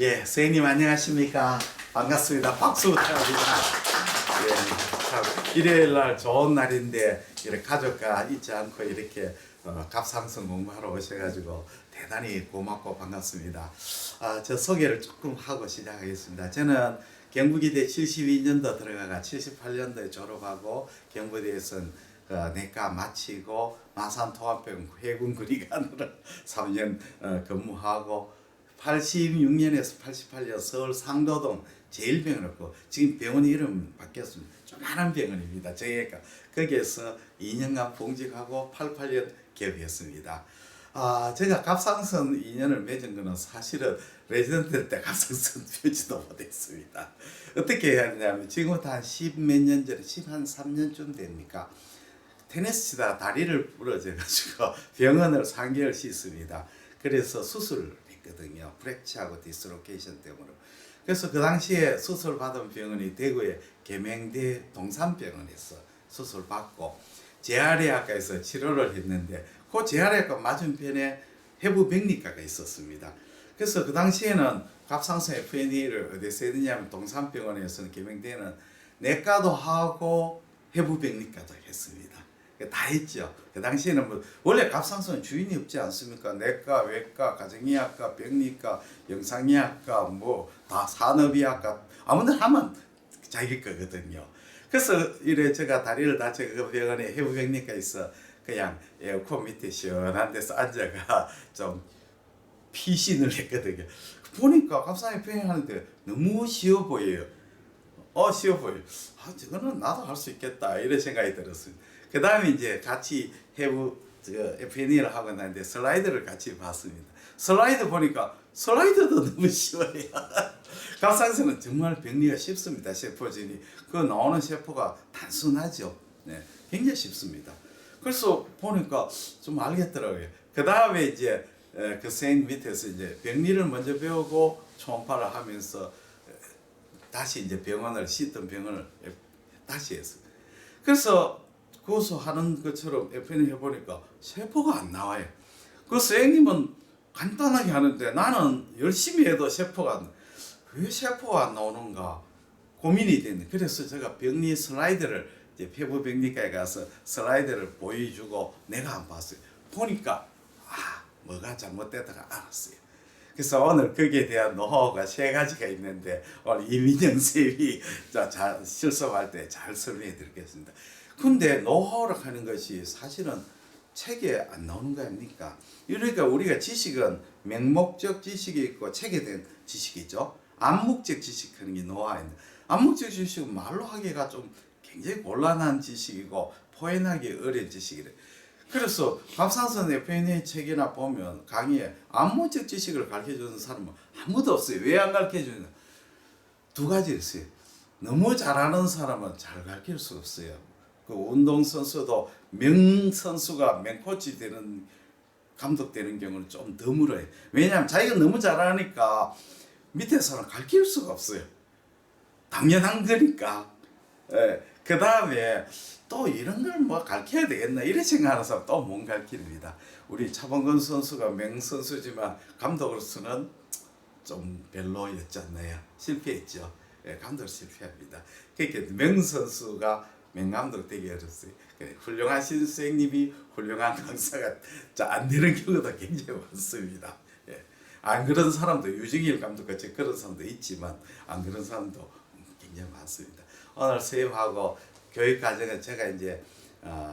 예, 선생님 안녕하십니까? 반갑습니다. 박수 부탁드립니다. 예, 참 일요일 날 좋은 날인데 이렇게 가족과 잊지 않고 이렇게 갑상선 공부하러 오셔가지고 대단히 고맙고 반갑습니다. 저 소개를 조금 하고 시작하겠습니다. 저는 경북이대 72년도 들어가가 78년도에 졸업하고 경북대에서는 내과 마치고 마산통합병 해군구리관으로 3년 근무하고 86년에서 88년 서울 상도동 제1병원이었고 지금 병원 이름 바뀌었습니다. 조그마한 병원입니다. 저희가 거기에서 2년간 봉직하고 88년 개업했습니다. 제가 갑상선 인연을 맺은 거는 사실은 레지던트 때 갑상선 표지도 못했습니다. 어떻게 해야 되냐면 지금부터 한 10몇 년 전에 13년쯤 됩니까? 테니스 치다가 다리를 부러져가지고 병원을 3개월 씻습니다. 그래서 수술을 했거든요. 프랙처하고 디스로케이션 때문에. 그래서 그 당시에 수술 받은 병원이 대구의 계명대 동산병원에서 수술 받고 재활의학과에서 치료를 했는데 그 재활의학과 맞은편에 해부백리과가 있었습니다. 그래서 그 당시에는 갑상선 FNA를 어디서 했느냐면 동산병원에서는 계명대는 내과도 하고 해부백리과도 했습니다. 다 했죠. 그 당시에는 뭐 원래 갑상선 주인이 없지 않습니까? 내과, 외과, 가정의학과, 병리과, 영상의학과, 뭐 다 산업의학과 아무나 하면 자기 거거든요. 그래서 이래 제가 다리를 다쳐 그 병원에 해부병리과 있어 그냥 에어컨 밑에 시원한 데서 앉아가 좀 피신을 했거든요. 보니까 갑상선 평행하는데 너무 쉬워 보여요. 쉬워 보여. 저거는 나도 할 수 있겠다 이런 생각이 들었습니다. 그 다음에 이제 같이 FNA를 하고 났는데 슬라이드를 같이 봤습니다. 슬라이드 보니까 슬라이드도 너무 쉬워요. 갑상선은 정말 병리가 쉽습니다. 세포진이 그 나오는 세포가 단순하죠. 네, 굉장히 쉽습니다. 그래서 보니까 좀 알겠더라고요. 그 다음에 이제 그 선생님 밑에서 이제 병리를 먼저 배우고 초음파를 하면서 다시 이제 병원을 씻던 병원을 다시 했어요. 그래서 그것을 하는 것처럼 FNA 해보니까 세포가 안 나와요. 그 선생님은 간단하게 하는데 나는 열심히 해도 왜 세포가 안 나오는가 고민이 됐네. 그래서 제가 병리 슬라이드를 이제 폐부병리과에 가서 슬라이드를 보여주고 내가 안 봤어요. 보니까 뭐가 잘못됐다가 알았어요. 그래서 오늘 거기에 대한 노하우가 3가지가 있는데 오늘 이민영 쌤이 잘 실습할 때 잘 설명해 드리겠습니다. 근데 노하우를 하는 것이 사실은 책에 안 나오는 거 아닙니까? 그러니까 우리가 지식은 맹목적 지식이 있고 책에 대한 지식이죠. 암묵적 지식하는 게 노하우인데 암묵적 지식은 말로 하기가 좀 굉장히 곤란한 지식이고 표현하기 어려운 지식이래. 그래서 갑상선 FNA 책이나 보면 강의에 암묵적 지식을 가르쳐주는 사람은 아무도 없어요. 왜 안 가르쳐주냐? 2가지 있어요. 너무 잘하는 사람은 잘 가르칠 수 없어요. 그 운동선수도 명선수가 명코치 되는 감독 되는 경우는 좀 드물어요. 왜냐하면 자기가 너무 잘하니까 밑에 사람 가르칠 수가 없어요. 당연한 거니까. 그 다음에 또 이런 걸 뭐 가르쳐야 되겠나 이런 생각하는 사람 또 못 가르칩니다. 우리 차범근 선수가 명선수지만 감독으로서는 좀 별로였잖아요. 실패했죠. 감독 실패합니다. 그러니까 명선수가 명감독 되기 어렵어요. 훌륭하신 선생님이 훌륭한 강사가 안 되는 경우도 굉장히 많습니다. 안 그런 사람도 유정일 감독같이 그런 사람도 있지만 안 그런 사람도 굉장히 많습니다. 오늘 선생님하고 교육 과정은 제가 이제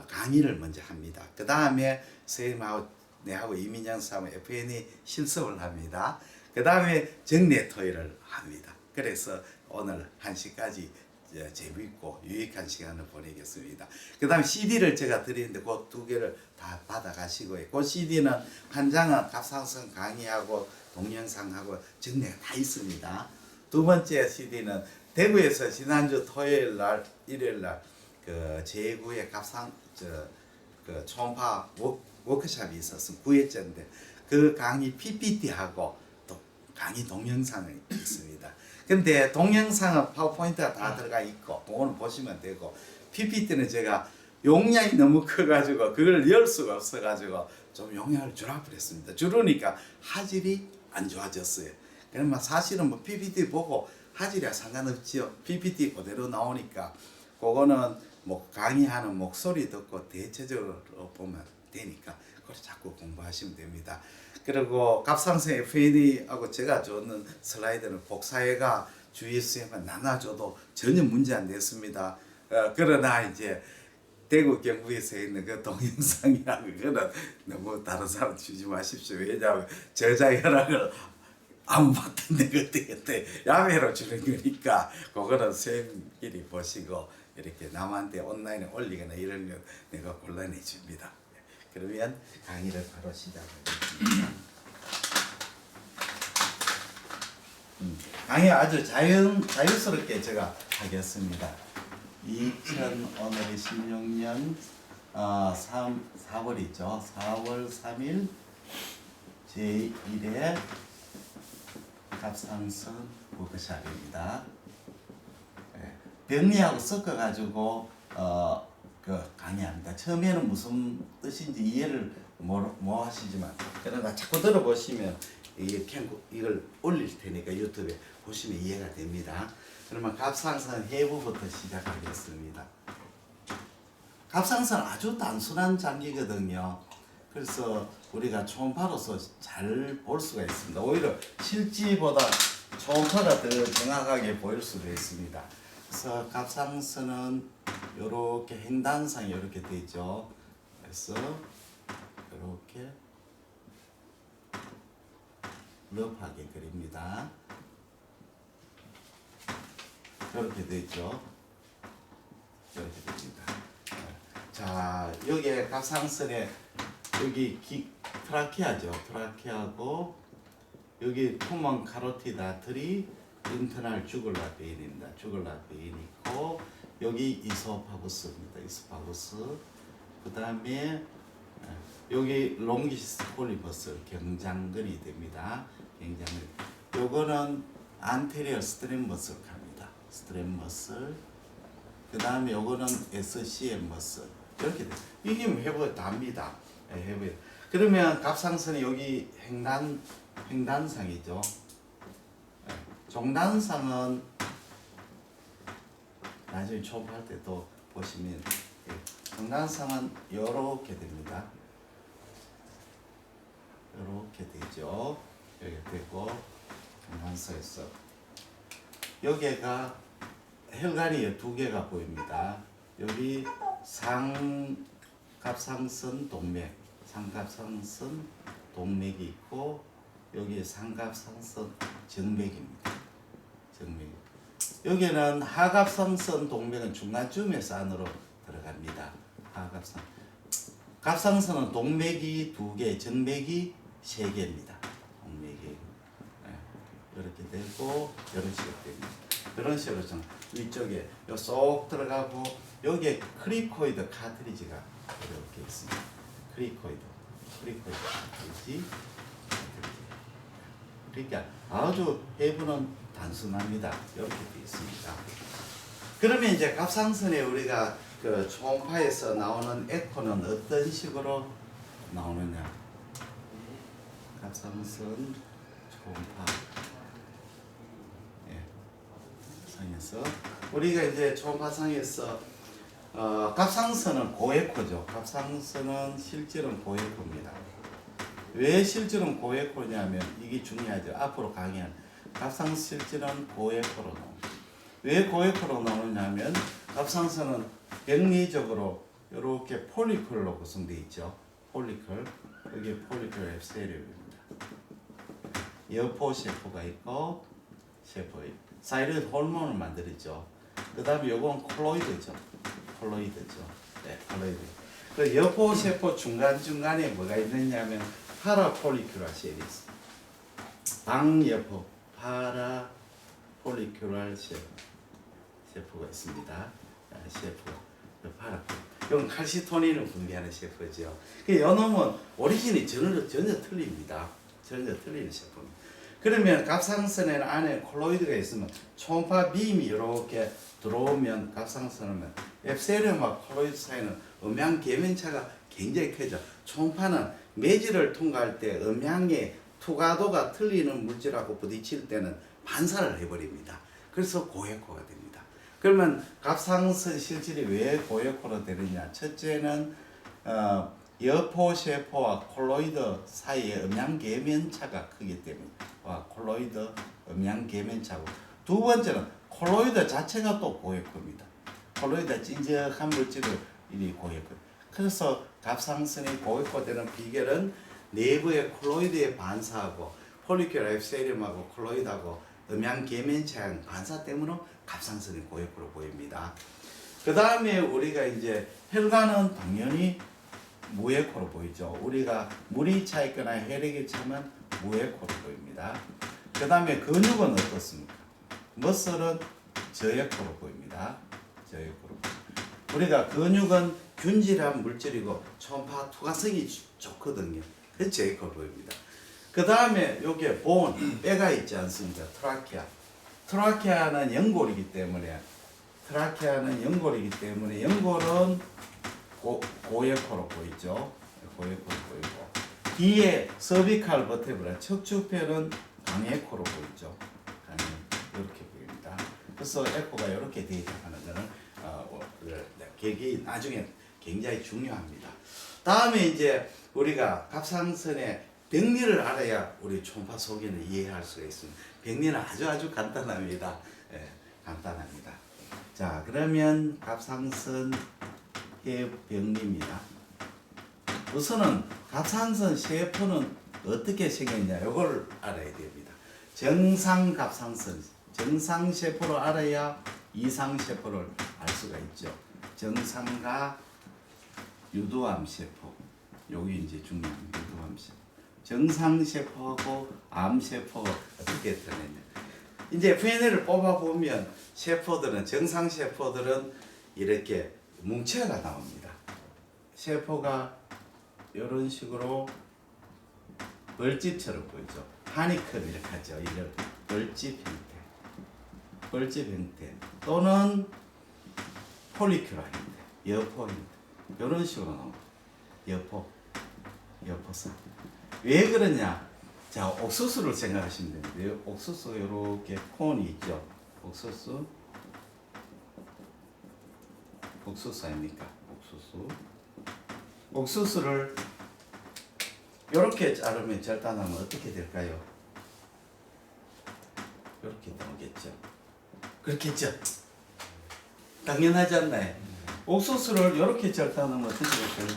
강의를 먼저 합니다. 그 다음에 선생님하고 내하고 이민영 사무 FNA 실습을 합니다. 그 다음에 정례 토의를 합니다. 그래서 오늘 1시까지 재미있고 유익한 시간을 보내겠습니다. 그 다음에 CD를 제가 드리는데 그 2개를 다 받아가시고요. 그 CD는 한 장은 갑상선 강의하고 동영상하고 정례가 다 있습니다. 2번째 CD는 대구에서 지난주 토요일 날, 일요일 날 그 제9회 그 초음파 워크숍이 있었습니다. 9회째인데 그 강의 PPT하고 또 강의 동영상이 있습니다. 근데 동영상은 파워포인트가 다 들어가 있고 오늘 보시면 되고 PPT는 제가 용량이 너무 커가지고 그걸 열 수가 없어가지고 좀 용량을 줄여버렸습니다. 줄으니까 화질이 안 좋아졌어요. 그러면 사실은 뭐 PPT 보고 하지랴 상관없지요. PPT 그대로 나오니까 그거는 뭐 강의하는 목소리 듣고 대체적으로 보면 되니까 그걸 자꾸 공부하시면 됩니다. 그리고 갑상선 FNA하고 제가 주는 슬라이드는 복사해가 주의수에만 나눠줘도 전혀 문제 안 됐습니다. 그러나 이제 대구 경북에서 있는 그 동영상이랑 그거는 너무 다른 사람 주지 마십시오. 왜냐하면 저자 현황을 안 봤던데 그때 야매로 주는 거니까 그거는 선생님끼리 보시고 이렇게 남한테 온라인에 올리거나 이러면 내가 곤란해 줍니다. 그러면 강의를 바로 시작하겠습니다. 강의 아주 자연스럽게 제가 하겠습니다. 오늘이 16년 4월이죠. 4월 3일 제1회 갑상선 워크숍입니다. 병리하고 섞어가지고 그 강의합니다. 처음에는 무슨 뜻인지 이해를 못 하시지만 그러나 자꾸 들어보시면 이걸 올릴 테니까 유튜브에 보시면 이해가 됩니다. 그러면 갑상선 해부부터 시작하겠습니다. 갑상선 아주 단순한 장기거든요. 그래서 우리가 초음파로서 잘 볼 수가 있습니다. 오히려 실지보다 초음파가 더 정확하게 보일 수도 있습니다. 그래서 갑상선은 이렇게 횡단상이 이렇게 되죠. 그래서 이렇게 러프하게 그립니다. 이렇게 되죠. 이렇게 됩니다. 자, 여기에 갑상선에 여기 트라케아죠. 트라케아고 여기 포먼 카로티다들이 인터널 주글라 베인입니다. 주글라 베인 있고 여기 이소파구스입니다. 이소파구스. 그 다음에 여기 롱기스 폴리버스 경장근이 됩니다. 경장근. 요거는 안테리어 스트랩 머슬 갑니다. 스트랩 머슬. 그 다음에 요거는 SCM 머슬. 이렇게 돼요. 이게 해부가 답니다. 해부. 그러면 갑상선이 여기 횡단상이죠. 종단상은 나중에 초음파할 때 또 보시면 종단상은 이렇게 됩니다. 이렇게 되죠. 이렇게 되고 종단상에서 여기가 혈관이 두 개가 보입니다. 여기 상갑상선 동맥, 상갑상선 동맥이 있고 여기 상갑상선 정맥입니다. 정맥. 여기는 하갑상선 동맥은 중간쯤에서 안으로 들어갑니다. 하갑상. 갑상선은 동맥이 2개, 정맥이 3개입니다. 동맥이 이렇게 되고 이런 식으로 됩니다. 이런 식으로 좀 위쪽에 쏙 들어가고 여기에 크리코이드 카트리지가 이렇게 있습니다. 크리코이드 카트리지. 그러니까 아주 해부는 단순합니다. 이렇게 되어 있습니다. 그러면 이제 갑상선에 우리가 그 초음파에서 나오는 에코는 어떤 식으로 나오느냐? 갑상선 초음파 상에서 우리가 이제 초음파상에서 갑상선은 고에코죠. 갑상선은 실제로는 고에코입니다. 왜 실제로는 고에코냐면 이게 중요하죠. 앞으로 강의한 갑상선 실제로는 고에코로 나옵니다. 왜 고에코로 나오냐면 갑상선은 병리적으로 이렇게 폴리클로 구성되어 있죠. 폴리클. 여기 폴리클 앱세리움입니다. 여포 세포가 있고 세포 사이로이드 호르몬을 만들었죠. 그 다음에 요건 콜로이드죠. 네, 콜로이드. 그 여포 세포 중간중간에 뭐가 있느냐면 파라폴리큘라 셀이 있습니다. 방여포 파라폴리큘라 세포가 있습니다. 세포 파라폴. 이건 칼시토닌을 분비하는 세포죠. 그 요놈은 오리진이 전혀 틀립니다. 전혀 틀리는 세포입니다. 그러면 갑상선에 안에 콜로이드가 있으면 초음파 빔이 이렇게 들어오면 갑상선은 앱세리움과 콜로이드 사이는 음양 계면차가 굉장히 크죠. 초음파는 매질을 통과할 때 음양의 투과도가 틀리는 물질하고 부딪힐 때는 반사를 해버립니다. 그래서 고에코가 됩니다. 그러면 갑상선 실질이 왜 고에코로 되느냐? 첫째는 여포 세포와 콜로이드 사이의 음양계면차가 크기 때문에 콜로이드 음양계면차고, 두 번째는 콜로이드 자체가 또 고에코입니다. 콜로이드 찐적한 물질을 이 고에코. 그래서 갑상선이 고에코되는 비결은 내부의 콜로이드에 반사하고 폴리큘러 에피셀리움하고 콜로이드하고 음양계면차의 반사 때문에 갑상선이 고에코로 보입니다. 그 다음에 우리가 이제 혈관은 당연히 무에코로 보이죠. 우리가 물이 차 있거나 혈액이 차면 무에코로 보입니다. 그 다음에 근육은 어떻습니까? 머슬은 저에코로 보입니다. 저에코로. 우리가 근육은 균질한 물질이고 초음파 투과성이 좋거든요. 그래서 저에코로 보입니다. 그 다음에 여기에 본, 뼈가 있지 않습니까? 트라키아. 트라키아는 연골이기 때문에 연골은 고에코로 보이죠. 고에코로 보이고, 뒤에 서비칼 버테브라 척추뼈는 강에코로 보이죠. 강에 이렇게 보입니다. 그래서 에코가 이렇게 되어가는 것은 계기 나중에 굉장히 중요합니다. 다음에 이제 우리가 갑상선의 병리를 알아야 우리 초음파 소견을 이해할 수가 있습니다. 병리는 아주 간단합니다. 예, 간단합니다. 자, 그러면 갑상선의 병리입니다. 우선은 갑상선 세포는 어떻게 생겼냐, 이걸 알아야 됩니다. 정상 갑상선, 정상 세포를 알아야 이상 세포를 알 수가 있죠. 정상과 유두암 세포, 여기 이제 중요한 유두암 세포. 정상 세포하고 암 세포가 어떻게 되느냐. 이제 FNL을 뽑아보면 세포들은, 정상 세포들은 이렇게 뭉쳐가 나옵니다. 세포가 이런 식으로 벌집처럼 보이죠. 하니컴 이렇게 하죠. 이런 벌집 형태 또는 폴리큘러 형태, 여포 형태, 이런 식으로 나옵니다. 여포선. 왜 그러냐? 자, 옥수수를 생각하시면 되는데요. 옥수수 이렇게 콘이 있죠. 옥수수 아닙니까? 옥수수를 이렇게 자르면 절단하면 어떻게 될까요? 이렇게 나오겠죠. 그렇겠죠. 당연하지 않나요? 옥수수를 이렇게 절단하면 어떻게 될까요?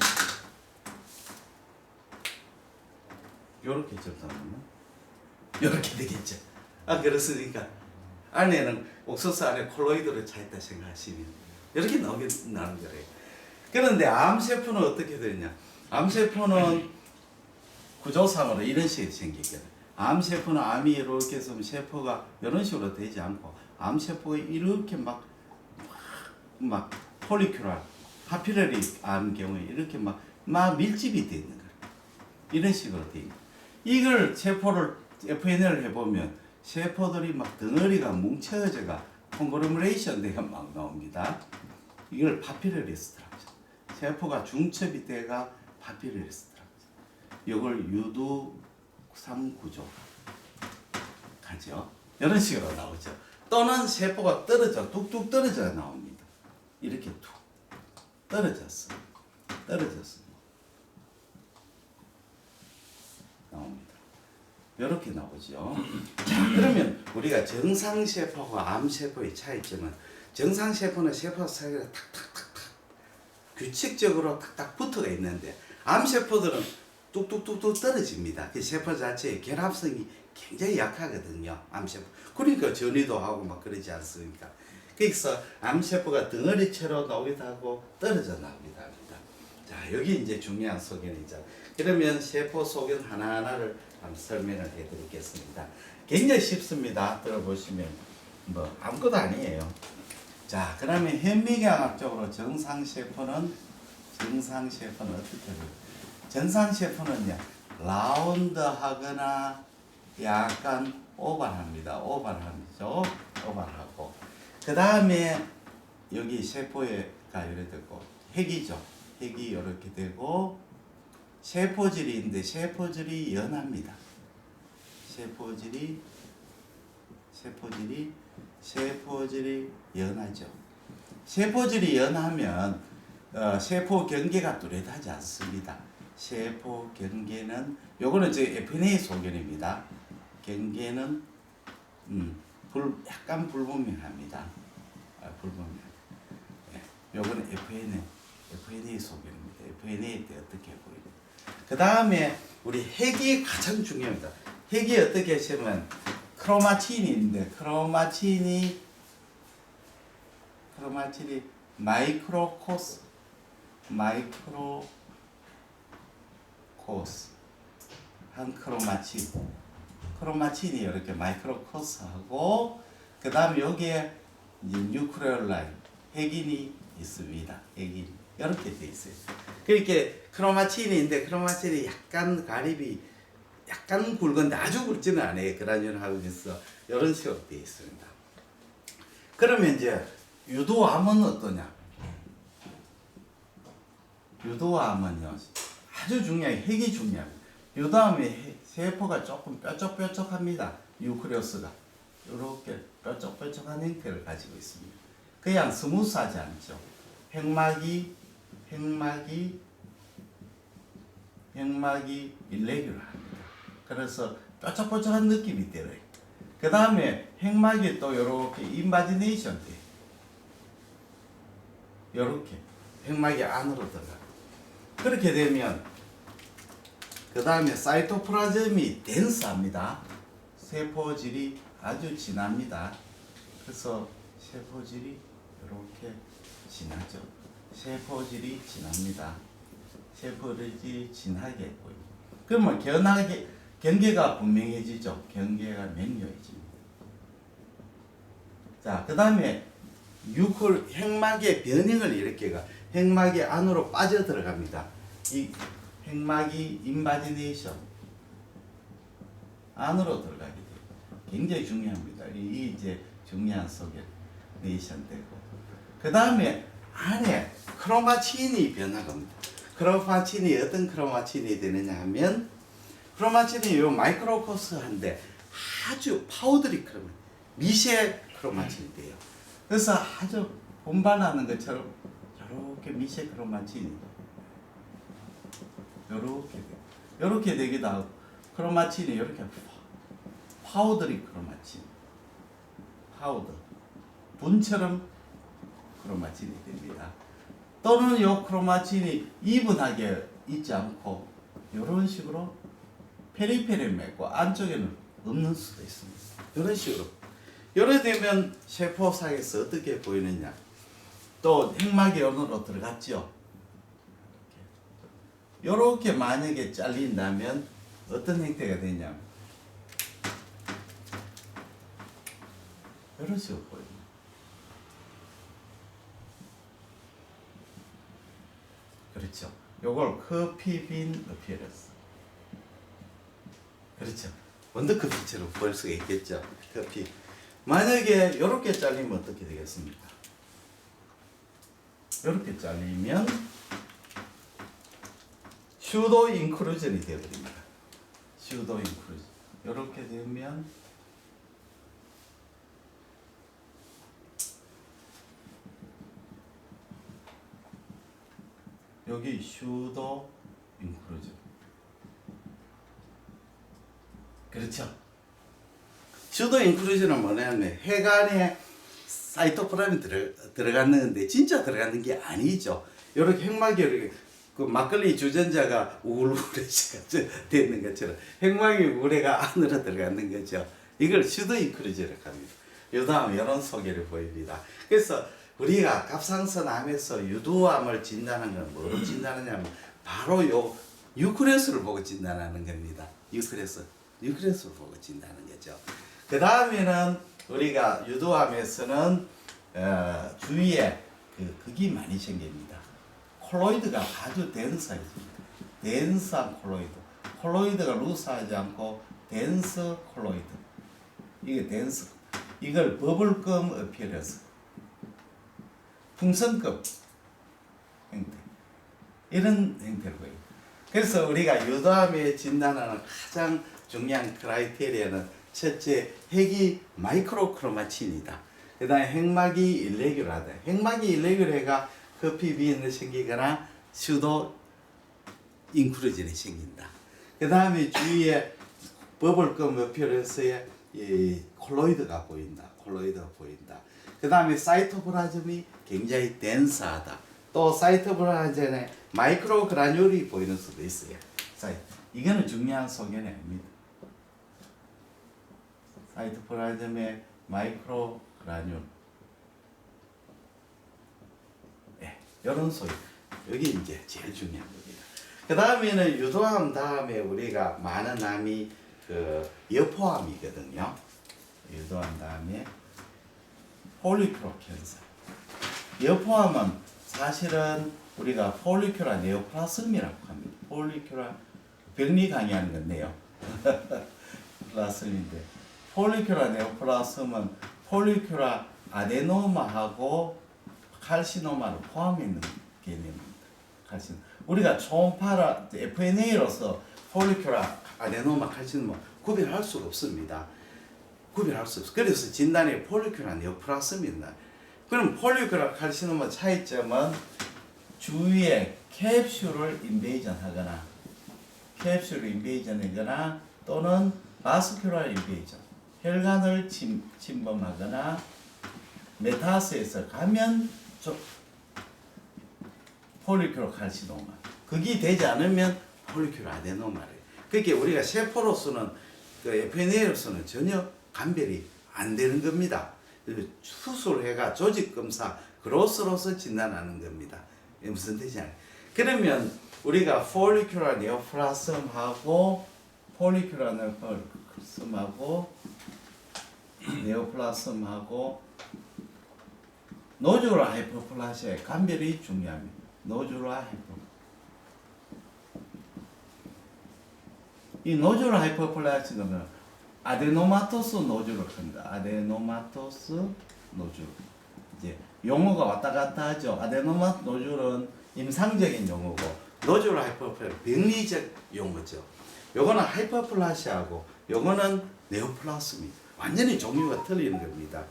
이렇게 절단하면 이렇게 되겠죠. 그렇습니까? 안에는 옥수수 안에 콜로이드를 차있다 생각하시면 이렇게 나오는 거예요. 그런데 암세포는 어떻게 되냐? 암세포는 구조상으로 이런 식으로 생기거든요. 암세포는 암이 이렇게 있으면 세포가 이런 식으로 되지 않고, 암세포가 이렇게 막 폴리큘러, 파필러리 암 경우에 이렇게 막 밀집이 되어 있는 거예요. 이런 식으로 되어 있는. 이걸 세포를 FNL을 해보면 세포들이 막 덩어리가 뭉쳐져가 콩그로머레이션 되가 막 나옵니다. 이걸 파필러리 스트럭처. 세포가 중첩이 돼가 파필러리 스트럭처. 이걸 유두삼 구조 가죠. 이런 식으로 나오죠. 또는 세포가 뚝뚝 떨어져 나옵니다. 이렇게 툭 떨어졌어. 나옵니다. 이렇게 나오죠. 자, 그러면 우리가 정상세포와 암세포의 차이점은, 정상세포는 세포 사이에 탁탁탁탁 규칙적으로 탁탁 붙어가 있는데, 암세포들은 뚝뚝뚝뚝 떨어집니다. 그 세포 자체의 결합성이 굉장히 약하거든요. 암세포. 그러니까 전이도 하고 막 그러지 않습니까? 그래서 암세포가 덩어리채로 나오기도 하고 떨어져 나오기도 합니다. 자, 여기 이제 중요한 소견이죠. 그러면 세포 소견 하나하나를 한번 설명을 해드리겠습니다. 굉장히 쉽습니다. 들어보시면 뭐 아무것도 아니에요. 자, 그러면 현미경학적으로 정상세포는 어떻게 돼요? 정상세포는요, 라운드하거나 약간 오발합니다. 오발하죠. 오발하고. 그 다음에 여기 세포가 이렇게 되고, 핵이죠. 핵이 이렇게 되고, 세포질이 있는데 세포질이 연합니다. 세포질이 연하죠. 세포질이 연하면 세포 경계가 뚜렷하지 않습니다. 세포 경계는 요거는 이제 FNA 소견입니다. 경계는 약간 불분명합니다. 불분명. 요거는 FNA 소견입니다. FNA 때 어떻게 보이죠? 그 다음에 우리 핵이 가장 중요합니다. 핵이 어떻게 하시면 크로마틴이 있는데 크로마틴이 마이크로코스 한 크로마틴이 이렇게 마이크로코스하고 그 다음에 여기에 이제 뉴크레올 라인 핵인이 있습니다. 핵인 이렇게 돼 있어요. 그렇게 크로마틴이 있는데 크로마틴이 약간 가립이 약간 굵은데 아주 굵지는 않아요. 그라듈하면서 이런 식으로 되어 있습니다. 그러면 이제 유도암은 어떠냐? 유도암은요 아주 중요해요. 핵이 중요합니다. 유도암의 세포가 조금 뾰족뾰족합니다. 뉴크레오스가 이렇게 뾰족뾰족한 형태를 가지고 있습니다. 그냥 스무스하지 않죠. 핵막이 일레귤러합니다. 그래서 뾰족뾰족한 느낌이 들어요. 그 다음에 핵막이 또 이렇게 인바지네이션 돼. 이렇게 핵막이 안으로 들어가. 그렇게 되면 그 다음에 사이토플라즘이 덴스합니다. 세포질이 아주 진합니다. 그래서 세포질이 이렇게 진하죠. 세포질이 진합니다. 세포질이 진하게 보입니다. 그러면 경계가 분명해지죠. 경계가 명료해집니다. 자, 그 다음에 핵막의 변형을 일으켜가 핵막이 안으로 빠져 들어갑니다. 이 핵막이 인바지네이션 안으로 들어가게 돼요. 굉장히 중요합니다. 이 이제 중요한 소견네이션 되고 그 다음에 안에 크로마틴이 변화합니다. 크로마틴이 어떤 크로마틴이 되느냐 하면 크로마틴이 요 마이크로코스한데 아주 파우더리 크로마틴 미세 크로마틴이 돼요. 그래서 아주 분반하는 것처럼 이렇게 미세 크로마틴이 이렇게 되기도 하고 크로마틴이 이렇게 파우더리 크로마틴 파우더 분처럼 크로마틴이 됩니다. 또는 이 크로마틴이 이분하게 있지 않고 이런 식으로 페리페리를 맺고 안쪽에는 없는 수도 있습니다. 이런 식으로 이렇게 되면 세포상에서 어떻게 보이느냐 또 핵막이 안으로 들어갔죠. 이렇게 만약에 잘린다면 어떤 형태가 되냐 이런 식으로 보입니다. 그렇죠. 요걸 커피빈 어피어런스. 그렇죠. 원더커피처럼 보일 수가 있겠죠. 커피. 만약에 이렇게 잘리면 어떻게 되겠습니까? 이렇게 잘리면 슈도 인크루전이 되어버립니다. 슈도 인크루전. 이렇게 되면 여기 슈도 인크루전. 그렇죠. 슈도 인크루전은 뭐냐면 핵 안에 사이토플라즘이 들어갔는데 진짜 들어가는 게 아니죠. 이렇게 핵막이 이렇게 그 막걸리 주전자가 우울우울해져 되는 것처럼 핵막이 우레가 안으로 들어가는 거죠. 이걸 슈도 인크루전이라고 합니다. 이 다음 이런 소개를 보입니다. 그래서 우리가 갑상선암에서 유두암을 진단하는 건 뭐로 진단하냐면 바로 요 뉴크레스를 보고 진단하는 겁니다. 뉴크레스를 보고 진단하는 거죠. 그 다음에는 우리가 유두암에서는 주위에 극이 많이 생깁니다. 콜로이드가 아주 덴스해집니다. 덴스한 콜로이드. 콜로이드가 루스하지 않고 덴스 콜로이드. 이게 덴스. 이걸 버블검 어피어런스. 풍선급 형태. 이런 형태로 보여요. 그래서 우리가 유두암에 진단하는 가장 중요한 크라이테리아는 첫째, 핵이 마이크로크로마틴이다. 그 다음에 핵막이 일레귤러하다. 핵막이 일레귤러가 커피 비엔을 생기거나 슈도 인크루전이 생긴다. 그 다음에 주위에 버블금 옆표에서의 콜로이드가 보인다. 콜로이드가 보인다. 그 다음에 사이토플라즘이 굉장히 덴스하다. 또 사이토플라즘에 마이크로 그라뇰이 보이는 수도 있어요. 이거는 중요한 소견이 아닙니다. 사이토플라즘의 마이크로 그라뇰. 네, 이런 소견. 여기 이제 제일 중요한 겁니다. 그 다음에는 유도암 다음에 우리가 많은 암이 그 여포암이거든요. 유도암 다음에 폴리큐로 캔서. 여포암은 사실은 우리가 폴리큐라 네오플라스미라고 합니다. 폴리큐라 병리 강의하는 건데요. 플라스미인데 폴리큐라 네오플라스미는 폴리큐라 아데노마하고 칼시노마를 포함해 있는 개념입니다. 칼시노. 우리가 초음파라 FNA로서 폴리큐라 아데노마 칼시노마 구별할 수가 없습니다. 구별할 수 없어. 그래서 진단이 폴리큐라 네오플라스미입니다. 그럼 폴리큐라 칼시노마 차이점은 주위에 캡슐을 인베이전하거나 캡슐을 인베이전하거나 또는 바스큘라 인베이전 혈관을 침범하거나 메타스에서 가면 폴리큐라 칼시노마 그게 되지 않으면 폴리큐라 아데노마를 그게 우리가 세포로서는 그 FNA로서는 전혀 감별이 안 되는 겁니다. 수술해가 조직검사 그로스로서 진단하는 겁니다. 무슨 뜻이냐? 그러면 우리가 폴리큐라 네오플라스մ하고 폴리큐라 네오플라스m하고 네오플라스m하고 노듈라 하이퍼플라시아의 감별이 중요합니다. 노듈라 하이퍼 이 노듈라 하이퍼플라시아는 아데노마토스 노듈을 합니다. 아데노마토스 노듈. 이제 용어가 왔다 갔다 하죠. 아데노마토스 노듈은 임상적인 용어고 노듈라 하이퍼플라시아 병리적 용어죠. 요거는 하이퍼플라시아고 요거는 네오플라스입니다. 완전히 종류가 틀리는 겁니다.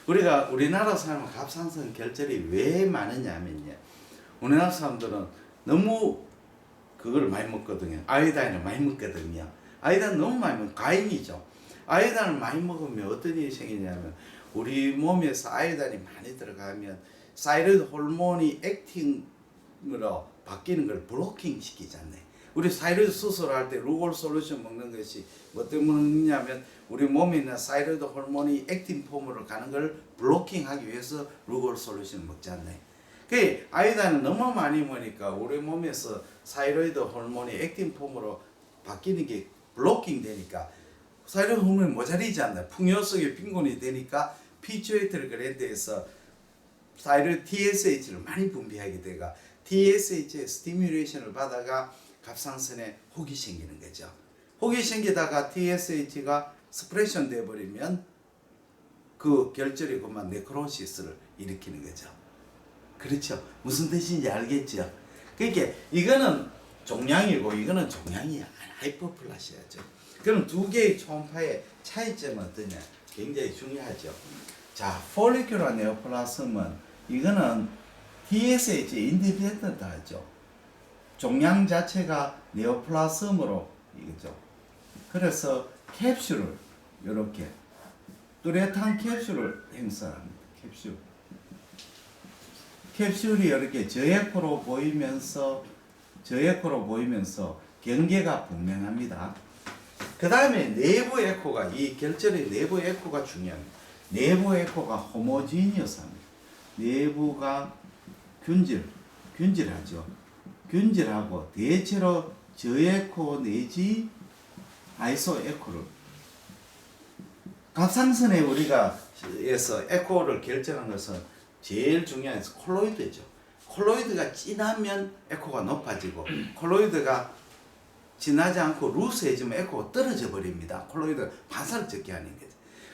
우리가 우리나라 사람은 갑상선 결절이 왜 많으냐면요. 우리나라 사람들은 너무 그걸 많이 먹거든요. 아이오다인을 많이 먹거든요. 아이오다인 너무 많이 먹으면 과잉이죠. 아이오다인을 많이 먹으면 어떤 일이 생기냐면 우리 몸에서 아이오다인이 많이 들어가면 사이로이드 호르몬이 액팅으로 바뀌는 걸 블로킹 시키잖아요. 우리 사이로이드 수술할 때 루골 솔루션 먹는 것이 뭐 때문에 먹느냐면 우리 몸에 있는 사이로이드 호르몬이 액팅 폼으로 가는 걸 블로킹하기 위해서 루골 솔루션을 먹잖아요. 그 아이오다인을 너무 많이 먹으니까 우리 몸에서 사이로이드 호르몬이 액팅 폼으로 바뀌는 게 블로킹 되니까 사이로이드 호르몬이 모자리지 않나요? 풍요 속에 빈곤이 되니까 피추에이터리 그랜드에서 사이로이드 TSH를 많이 분비하게 되가 TSH의 스티뮬레이션을 받아가 갑상선에 혹이 생기는 거죠. 혹이 생기다가 TSH가 스프레션 돼버리면 그 결절이 그만 네크로시스를 일으키는 거죠. 그렇죠. 무슨 뜻인지 알겠죠? 그러니까 이거는 종양이고 이거는 종양이 하이퍼플라시아죠. 그럼 두 개의 초음파의 차이점은 어떠냐? 굉장히 중요하죠. 자, 폴리큐라 네오플라스m은 이거는 TSH 인디펜던트 하죠. 종양 자체가 네오플라스m으로 이거죠. 그래서 캡슐을 이렇게 뚜렷한 캡슐을 행사합니다. 캡슐이 이렇게 저에코로 보이면서 경계가 분명합니다. 그 다음에 내부 에코가 이 결절의 내부 에코가 중요합니다. 내부 에코가 호모지니어스합니다. 내부가 균질하죠. 균질하고 대체로 저에코 내지 아이소 에코를 갑상선에 우리가 에서 에코를 결정한 것은 제일 중요한 것은 콜로이드죠. 콜로이드가 진하면 에코가 높아지고 콜로이드가 진하지 않고 루스해지면 에코가 떨어져 버립니다. 콜로이드가 반사를 적게 하는 거죠.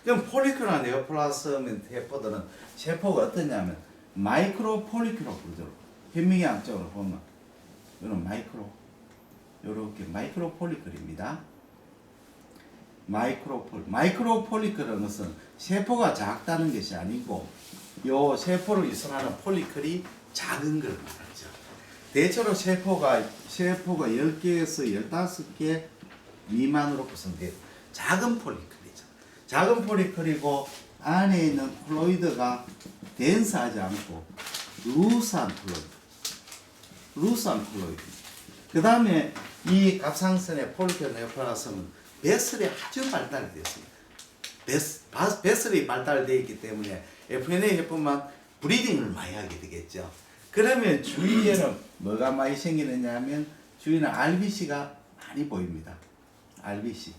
그럼 폴리큐라 네오플라스m 세포들은 세포가 어떠냐면 마이크로 폴리큐라 그러죠. 현미경 양쪽으로 보면 이런 마이크로 이렇게 마이크로 폴리클입니다. 마이크로 폴리클이라는 것은 세포가 작다는 것이 아니고 요 세포를 이송하는 폴리클이 작은 걸 말하죠. 대체로 세포가 10개에서 15개 미만으로 구성돼요. 작은 폴리클이죠. 작은 폴리클이고 안에 있는 콜로이드가 덴스하지 않고 루스한 콜로이드. 그 다음에 이 갑상선의 폴리클 네오플라스는 베슬이 아주 발달되어 있습니다. 베슬이 발달되어 있기 때문에 FNA 해뿐만 브리딩을 많이 하게 되겠죠. 그러면 주위에는 뭐가 많이 생기느냐 하면 주위에는 RBC가 많이 보입니다. RBC가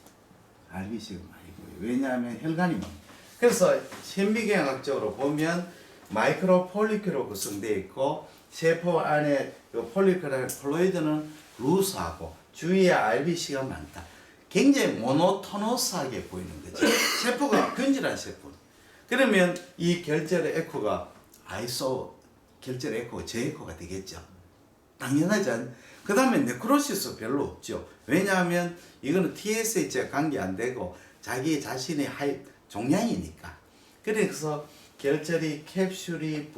많이 보여요. 왜냐하면 혈관이 많아요. 그래서 현미경학적으로 보면 마이크로 폴리클로 구성되어 있고 세포 안에 폴리클의 콜로이드는 루스하고 주위에 RBC가 많다. 굉장히 모노토너스하게 보이는 거죠. 세포가 근질한 세포. 그러면 이 결절 에코가 아이소 결절 에코, 저에코가 되겠죠. 당연하지 않. 그 다음에 네크로시스 별로 없죠. 왜냐하면 이거는 TSH에 관계 안 되고 자기 자신의 종양이니까. 그래서 결절이 캡슐이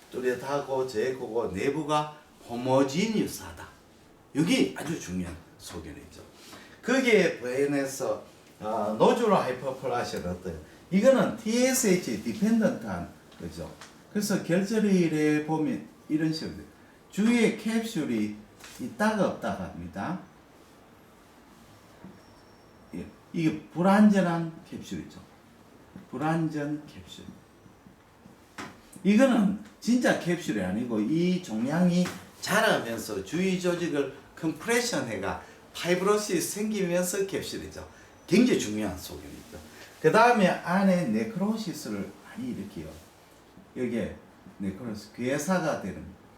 뚜렷하고 저에코고 내부가 호모지니우스하다. 이게 아주 중요한 소견이죠. 거기에 반해서 노즐 하이퍼플라시아를 어때요? 이거는 TSH 디펜던트한 거죠. 그래서 결절일에 보면 이런 식으로 주위에 캡슐이 있다가 없다가 합니다. 이게 불완전한 캡슐이죠. 불완전 캡슐. 이거는 진짜 캡슐이 아니고 이 종양이 자라면서 주위 조직을 컴프레션 해가 파이브로시스 생기면서 캡슐이죠. 굉장히 중요한 소견이죠. 그 다음에 안에 네크로시스를 많이 일으켜요. 여기에 네크로시스,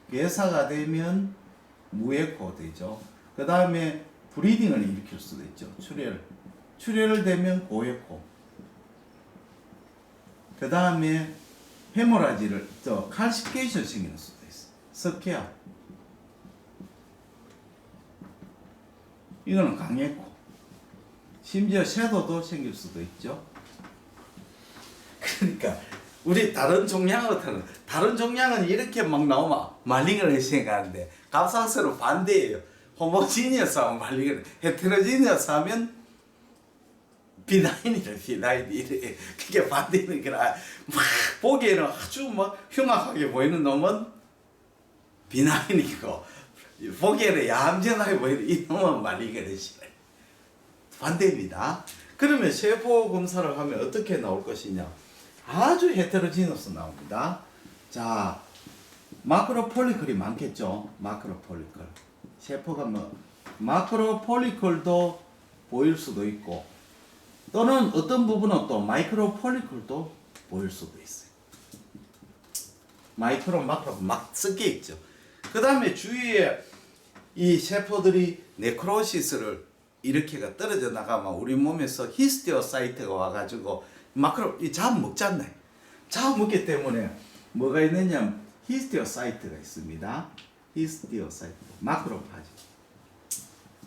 괴사가 되면 무에코 되죠. 그 다음에 브리딩을 일으킬 수도 있죠. 출혈을 되면 고에코. 그 다음에 헤모라지를 칼시피케이션 생기는 수도 있어요. 석회화. 이거는 강에코. 심지어 섀도도 생길 수도 있죠. 그러니까 우리 다른 종양은 이렇게 막 나오면 말링을 생각하는데 갑상선은 반대예요. 호모지니어스 하면 말링을, 헤테로지니어스 하면 비나인이래. 그게 반대는 거라. 막 보기에는 아주 막 흉악하게 보이는 놈은 비나인이고 보기에는 얌전하게 보이는 이 놈은 말링이래. 반대입니다. 그러면 세포 검사를 하면 어떻게 나올 것이냐? 아주 헤테로지너스 나옵니다. 자, 마크로 폴리클이 많겠죠. 마크로 폴리클. 세포가 마크로 폴리클도 보일 수도 있고, 또는 어떤 부분은 또 마이크로 폴리클도 보일 수도 있어요. 마이크로, 마크로 막 섞여 있죠. 그 다음에 주위에 이 세포들이 네크로시스를 이렇게가 떨어져 나가면 우리 몸에서 히스티오사이트가 와가지고 마크로 잡아먹잖아요. 잡아먹기 때문에 뭐가 있느냐? 히스티오사이트가 있습니다. 히스티오사이트,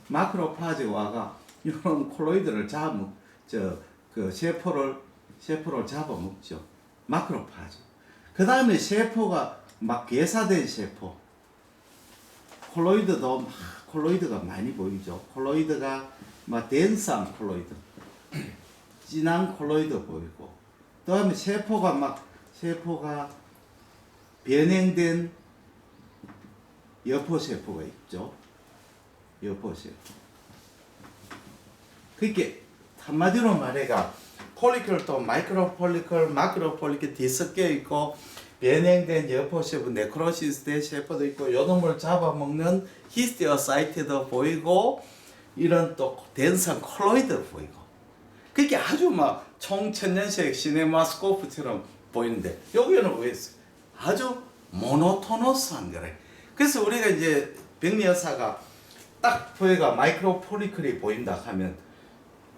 마크로파지 와가 이런 콜로이드를 세포를 잡아먹죠. 마크로파지. 그 다음에 세포가 막 괴사된 세포, 콜로이드가 많이 보이죠. 콜로이드가 막 덴스한 콜로이드, 진한 콜로이드 보이고, 그 다음에 세포가 변형된 여포세포가 있죠. 여포세포. 그렇게 한마디로 말해가 폴리클도 마이크로 폴리클, 마크로 폴리클 뒤섞여 있고 변형된 여포세포, 네크로시스 된 세포도 있고 요놈을 잡아먹는 히스티오사이트도 보이고 이런 또 덴스한 콜로이드 보이고 그게 아주 막 총천연색 시네마스코프처럼 보이는데 여기는 왜 있어요? 아주 모노토너스한 거래. 그래서 우리가 이제 백리 여사가 딱 보여가 마이크로 폴리클이 보인다 하면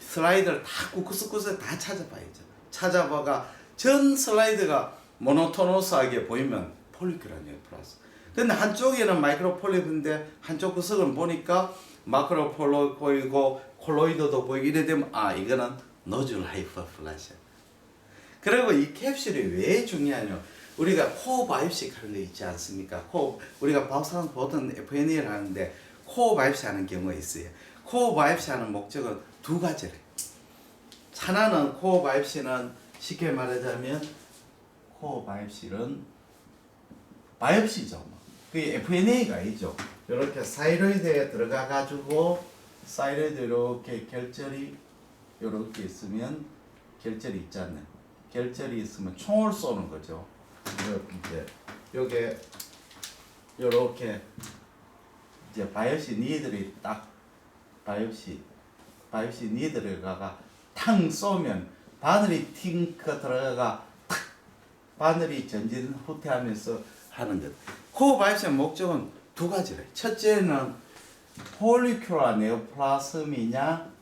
슬라이드를 다 구석구석 다 찾아봐야죠. 찾아봐가 전 슬라이드가 모노토너스하게 보이면 폴리클 아니에요, 플러스. 근데 한쪽에는 마이크로 폴리클인데 한쪽 구석을 보니까 마크로 보이고 콜로이드도 보이고 이래 되면 아 이거는 노즐 하이퍼플라시아. 그리고 이 캡슐이 왜 중요하냐? 우리가 코어 바이옵시 하는 거 있지 않습니까? 우리가 밥상 보통 FNA를 하는데 코어 바이옵시 하는 경우가 있어요. 코어 바이옵시 하는 목적은 두 가지래. 하나는 코어 바이옵시는 쉽게 말하자면 코어 바이옵시는 바이옵시죠. 그게 FNA가 아니죠. 이렇게 사이로이드에 들어가 가지고 사이로이드 이렇게 결절이 이렇게 있으면 결절이 있지 않나요? 결절이 있으면 총을 쏘는 거죠. 이제 요게 요렇게 이제 바이옵시 니들이 딱 바이옵시 니들에다가 탕 쏘면 바늘이 팅크 들어가가 탁 바늘이 전진 후퇴하면서 하는 것. 코어 바이옵시의 목적은 두 가지래. 첫째는 폴리큘라 네오플라스미냐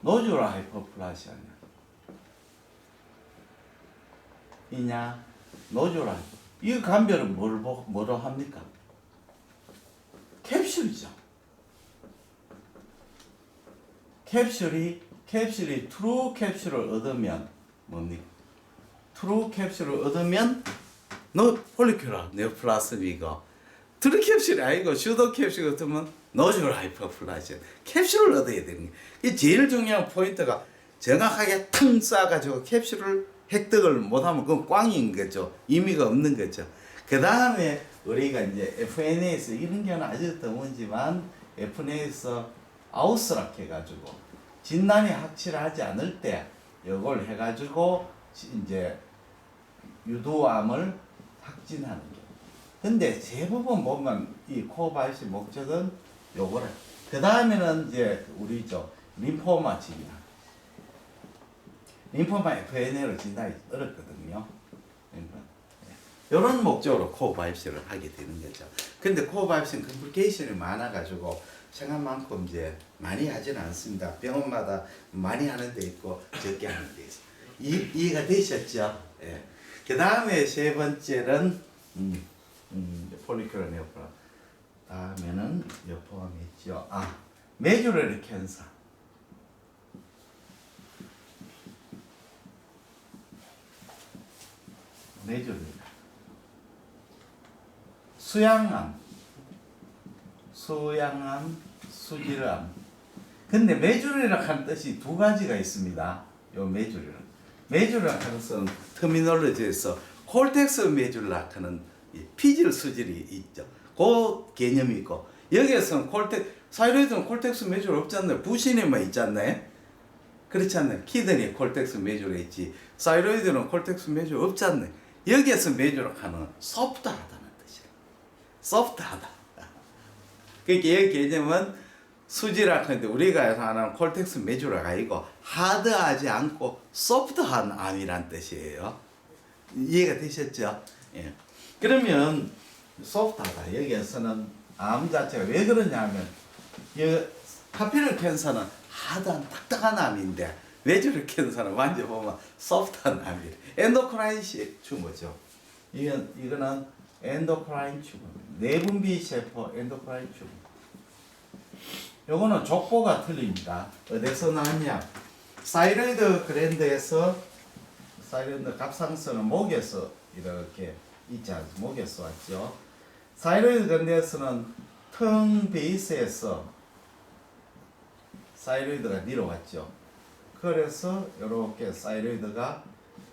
노듈라 하이퍼플라시아냐 이냐 노듈라 이 감별은 뭐로 합니까? 캡슐이죠. 캡슐이 트루 캡슐을 얻으면 뭡니까? 트루 캡슐을 얻으면 폴리큘라 네오플라스미고 트루 캡슐이 아니고 슈도 캡슐 같으면 노즐 하이퍼플라시아 캡슐을 얻어야 되는 게 이 제일 중요한 포인트가 정확하게 탕 쏴가지고 캡슐을 획득을 못하면 그건 꽝인 거죠. 의미가 없는 거죠. 그 다음에 우리가 이제 FNA에서 이런 경우는 아주 드물지만 FNA에서 아웃스락 해가지고 진단이 확실하지 않을 때 이걸 해가지고 이제 유도암을 확진하는 게. 근데 대부분 보면 이 코어 바이옵시 목적은 요거래. 그 다음에는 이제 우리죠 림포마 진단. 림포마 FNA로 진단이 어렵거든요. 이런 목적으로 코어 바이옵시를 하게 되는 거죠. 근데 코어 바이옵시는 컴플리케이션이 많아가지고 생각만큼 이제 많이 하지는 않습니다. 병원마다 많이 하는 데 있고 적게 하는 데 있어. 이해가 되셨죠? 예. 그 다음에 세 번째는 폴리큘라 네오플라. 다음에는 요 포함했죠. 메듀러리 캔서. 메듀러리. 수양암, 수질암. 근데 메듀러리라 하는 뜻이 두 가지가 있습니다. 요 메듀러라 하는 것은 터미놀로지에서 콜텍스 메듀라 하는 피질 수질이 있죠. 그 개념이 있고 여기에서는 사이로이드는 콜텍스 메듀라 없지 않나요? 부신에만 있지 않나요? 그렇지 않나요? 키드니 콜텍스 메듀라 있지 사이로이드는 콜텍스 메듀라 없지 않나요? 여기에서 메듀라 하는 소프트하다는 뜻이에요. 소프트하다. 그러니까 이 개념은 수지라 하는데 우리가 하는 콜텍스 메듀라가 아니고 하드하지 않고 소프트한 암이란 뜻이에요. 이해가 되셨죠? 예. 그러면 소프트하다. 여기에서는 암 자체가 왜 그러냐면 파피럴 캔서는 하드한 딱딱한 암인데 메듀럴 캔서는 만져보면 소프트한 암이래. 엔도크라인 튜머죠. 이거는 엔도크라인 튜머. 내분비 세포 엔도크라인 튜머. 요거는 족보가 틀립니다. 어디서 나왔냐? 사이로이드 그랜드에서 사이로이드 갑상선은 목에서 이렇게 있지 않습니까? 목에서 왔죠. 사이로이드 그랜드에서는 턱 베이스에서 사이로이드가 내려왔죠. 그래서 이렇게 사이로이드가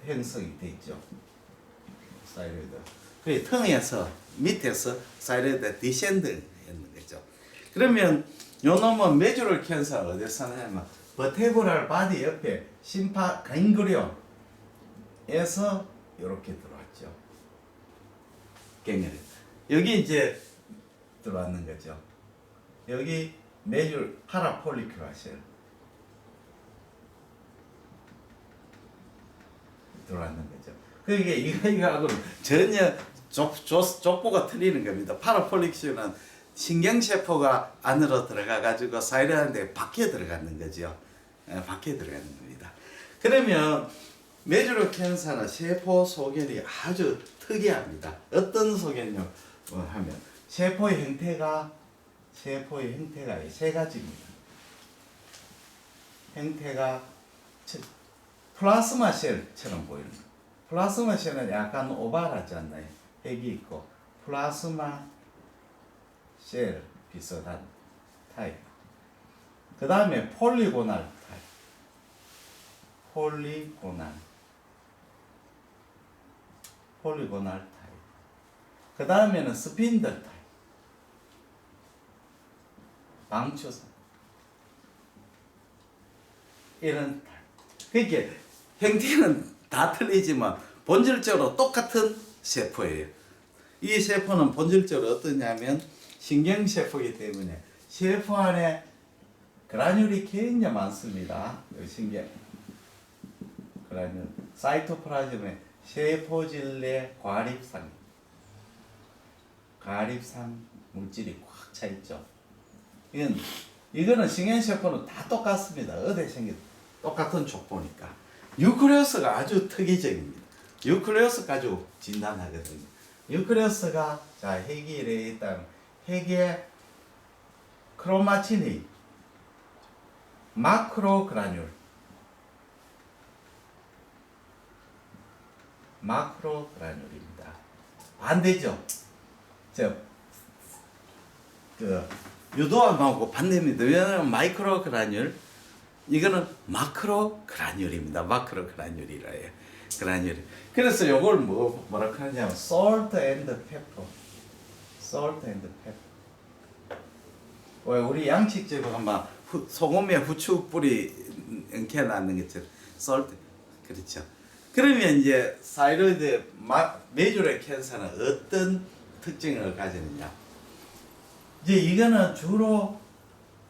형성이 돼 있죠. 사이로이드. 그 턱에서 밑에서 사이로이드 디센드 했는 거죠. 그러면 요 놈은 메듀럴 캔서가 어디서 나냐면 버테브랄 바디 옆에 심파 ganglion에서 이렇게 들어왔죠. 갱글. 여기 이제 들어왔는 거죠. 여기 메듀럴 파라폴리큘라 셀 들어왔는 거죠. 그러니까 이거하고는 전혀 족보가 틀리는 겁니다. 파라폴리큘라는 신경세포가 안으로 들어가가지고 사이로이드에 밖에 들어가는 거죠. 밖에 들어가는 겁니다. 그러면 메듀럴 캔서는 세포 소견이 아주 특이합니다. 어떤 소견요? 하면 세포의 형태가 세포의 형태가 세 가지입니다. 형태가 플라스마 셀처럼 보이는 거. 플라스마 셀은 약간 오발하지 않나요? 핵이 있고 플라스마 셀 비슷한 타입. 그 다음에 폴리고날 타입. 폴리고날 타입. 그 다음에는 스핀들 타입. 방추선. 이런 타입. 그러니까 형태는 다 틀리지만 본질적으로 똑같은 세포예요. 이 세포는 본질적으로 어떠냐면 신경세포이기 때문에 세포 안에 그라뇰이 굉장히 많습니다. 신경 그라뇰, 사이토플라즘에 세포질 내 과립산 물질이 꽉 차 있죠. 이거는 신경세포는 다 똑같습니다. 어디에 생긴 똑같은 족보니까. 뉴클레우스가 아주 특이적입니다. 뉴클레우스 가지고 진단하거든요. 뉴클레우스가 자 핵이 이래 있다면 핵에 크로마틴이 마크로그라뇰 마크로그라뇰입니다. 반대죠. 유도암하고 반대입니다. 왜냐하면 마이크로그라뇰 이거는 마크로그라뇰입니다. 마크로그라뇰이라 해요. 그라뇰. 그래서 요걸 뭐라고 하냐면 salt and pepper. 왜 우리 양식집에 가면 소금에 후추 뿌리 엉켜 놨는 것처럼 salt. 그렇죠. 그러면 이제 사이로이드 메이저리 캔서는 어떤 특징을 가지느냐? 이제 이거는 주로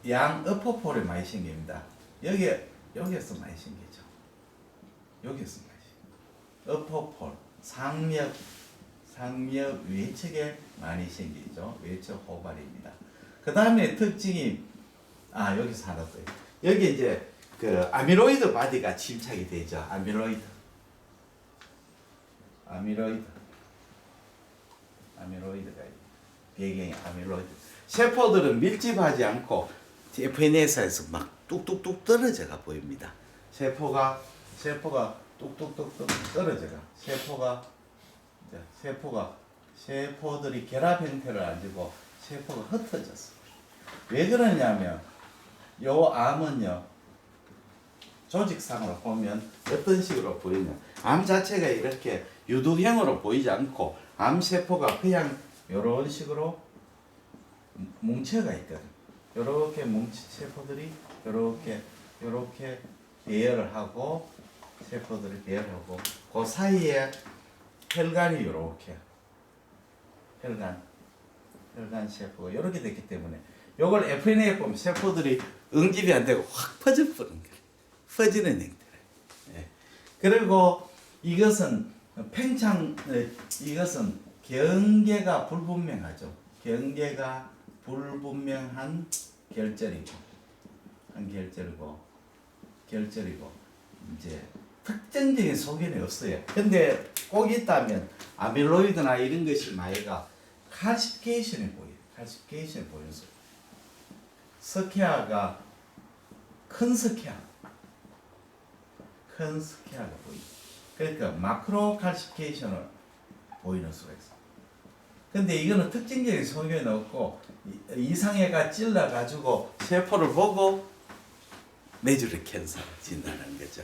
양 어퍼폴에 많이 생깁니다. 여기에서 많이 생기죠. 여기에서 많이 생겨. 어퍼폴, 상력 외측에 많이 생기죠. 외측 호발입니다. 그 다음에 특징이 여기서 하나 더. 여기 이제 그 아밀로이드 바디가 침착이 되죠. 아밀로이드가 배경이 아밀로이드. 세포들은 밀집하지 않고 FNS에서 막 뚝뚝뚝 떨어져가 보입니다. 세포가 뚝뚝뚝 떨어져가. 세포들이 결합 형태를 안 지고 세포가 흩어졌어. 왜 그러냐면 요 암은요 조직상으로 보면 어떤 식으로 보이냐? 암 자체가 이렇게 유두형으로 보이지 않고 암 세포가 그냥 이런 식으로 뭉쳐가 있거든. 이렇게 세포들이 이렇게 배열을 하고 세포들이 배열하고 그 사이에 혈관이 이렇게 혈관 세포가 이렇게 됐기 때문에 이걸 FNA에 보면 세포들이 응집이 안 되고 확 퍼져버리는 거예요. 퍼지는 형태. 예. 그리고 이것은 이것은 경계가 불분명하죠. 경계가 불분명한 결절이고 이제 특정적인 소견이 없어요. 근데 꼭 있다면 아밀로이드나 이런 것이 마이가 칼시피케이션이 보여요. 스케아가 큰 스케아가 보여요. 그러니까 마크로 칼시피케이션을 보이는 수가 있어요. 근데 이거는 특징적인 소견이 없고 이상해가 찔러가지고 세포를 보고 메이저리 캔서를 진단하는 거죠.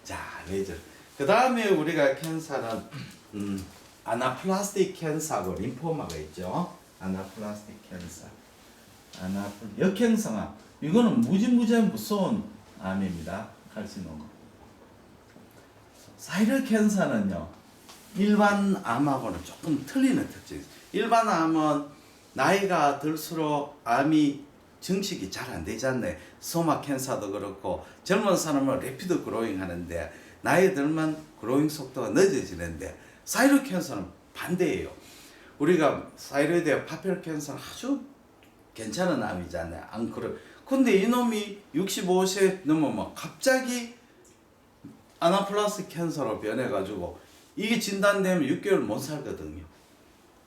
자, 메이저리. 그 다음에 우리가 캔서는 아나플라스틱 캔서하고 림포마가 있죠. 아나플라스틱 캔서. 역행성암. 이거는 무지무지한 무서운 암입니다. 칼시노마. 사이럴 캔서는요. 일반 암하고는 조금 틀리는 특징이 있어요. 일반 암은 나이가 들수록 암이 증식이 잘 안 되지 않나요? 소마 캔서도 그렇고 젊은 사람은 레피드 그로잉 하는데 나이 들면 그로잉 속도가 늦어지는데 사이로 캔서는 반대예요. 우리가 사이로이드 파피럴 캔서는 아주 괜찮은 암이잖아요. 안 그래. 근데 이놈이 65세 넘으면 갑자기 아나플라스틱 캔서로 변해가지고 이게 진단되면 6개월 못 살거든요.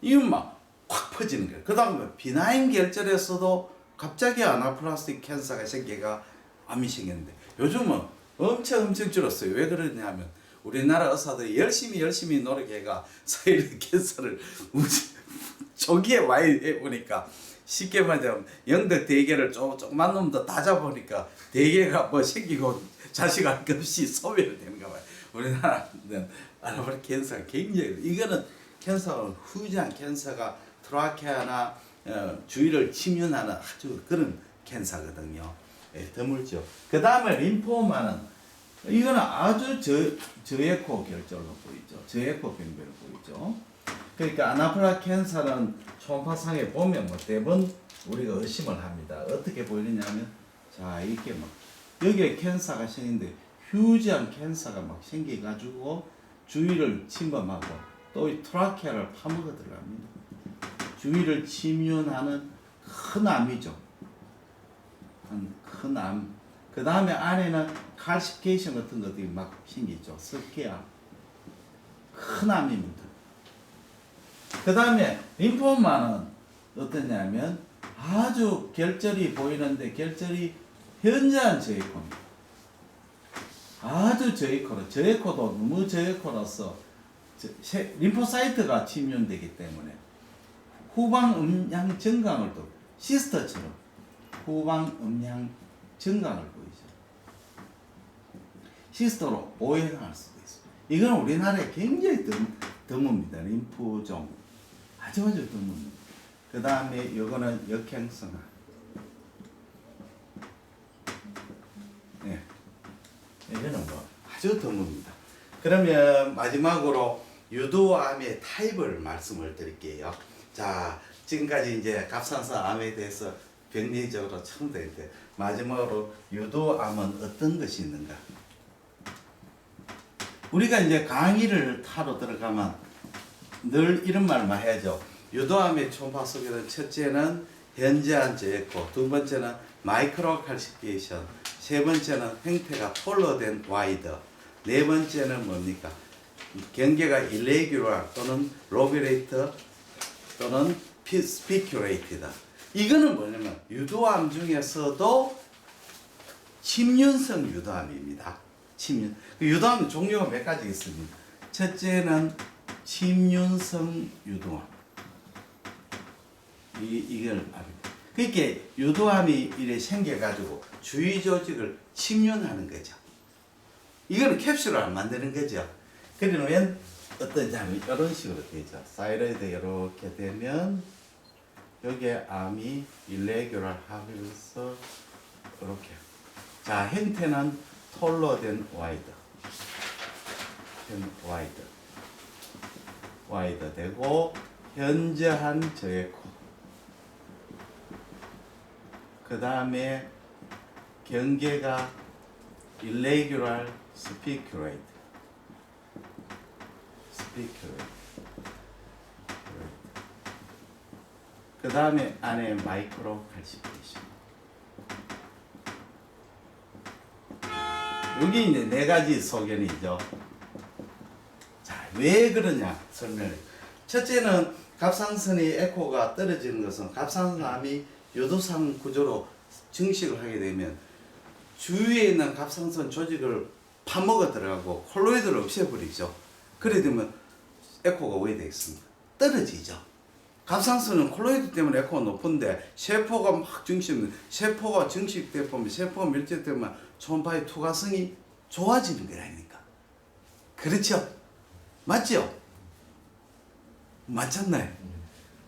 이건 막 확 퍼지는 거예요. 그 다음에 비나인 결절에서도 갑자기 아나플라스틱 캔서가 생겨가 암이 생겼는데 요즘은 엄청 줄었어요. 왜 그러냐면 우리나라 의사들이 열심히 노력해가 사이드 캔서를 초기에 많이 해보니까 쉽게 말하자면 영덕 대게를 조그만 놈도 다 잡으니까 대게가 뭐 생기고 자식할 것 없이 소멸되는가 봐요. 우리나라는 아나플라스틱 캔서가 굉장히 이거는 캔서는 후지한 캔서가 트라케아나 주위를 침륜하는 아주 그런 캔서거든요. 예, 드물죠. 그 다음에 림포마는 이거는 아주 저에코 결절로 보이죠. 저에코 병변으로 보이죠. 그러니까 아나플라 캔서는 초음파상에 보면 뭐 대부분 우리가 의심을 합니다. 어떻게 보이냐면 자 이렇게 막 여기에 캔서가 생긴데 휴지한 캔서가 막 생겨가지고 주위를 침범하고 또 이 트라케아를 파먹어 들어갑니다. 주위를 침륜하는 큰 암이죠. 큰 암. 그 다음에 안에는 칼시피케이션 같은 것들이 막 생기죠. 스케암. 큰 암입니다. 그 다음에 림포마는 어떠냐면 아주 결절이 보이는데 결절이 현저한 저에코입니다. 아주 저에코로. 저에코도 너무 저에코로서 림포사이트가 침륜되기 때문에 후방 음양 증강을 또 시스터처럼 후방 음양 증강을 보이죠. 시스터로 오해할 수도 있습니다. 이건 우리나라에 굉장히 드뭅니다. 림프종 아주 드뭅니다. 그 다음에 이거는 역행성암. 네. 이거는 뭐 아주 드뭅니다. 그러면 마지막으로 유두암의 타입을 말씀을 드릴게요. 자, 지금까지 이제 갑상선암에 대해서 병리적으로 첨부했는데 마지막으로 유두암은 어떤 것이 있는가? 우리가 이제 강의를 타러 들어가면 늘 이런 말만 해야죠. 유두암의 초음파 속에는 첫째는 현저한 저에코, 두 번째는 마이크로 칼시피케이션, 세 번째는 형태가 폴로된 와이드, 네 번째는 뭡니까? 경계가 irregular 또는 lobulated 또는 spiculated다. 이거는 뭐냐면 유두암 중에서도 침륜성 유두암입니다. 침륜. 유두암 종류가 몇 가지 있습니다. 첫째는 침륜성 유두암. 이걸 압니다. 그러니까 유두암이 이래 생겨가지고 주위 조직을 침륜하는 거죠. 이거는 캡슐을 안 만드는 거죠. 그러면 어떠냐면 이런 식으로 되죠. 사이로이드 이렇게 되면 여기에 암이 일레귤럴 하면서 이렇게. 자, 형태는 톨로된 와이드. 와이드 되고 현저한 저에코. 그 다음에 경계가 irregular spiculate. 그 다음에 안에 마이크로 칼시피케이션. 여기 이제 네 가지 소견이죠. 자, 왜 그러냐 설명을. 첫째는 갑상선의 에코가 떨어지는 것은 갑상선암이 요도상 구조로 증식을 하게 되면 주위에 있는 갑상선 조직을 파먹어 들어가고 콜로이드를 없애버리죠. 그래 되면 에코가 왜 되겠습니까? 떨어지죠. 갑상선은 콜로이드 때문에 에코가 높은데 세포가 막 세포가 증식돼 보면 세포가 밀집되면 초음파의 투과성이 좋아지는 거라니까. 그렇죠? 맞죠? 맞잖아요.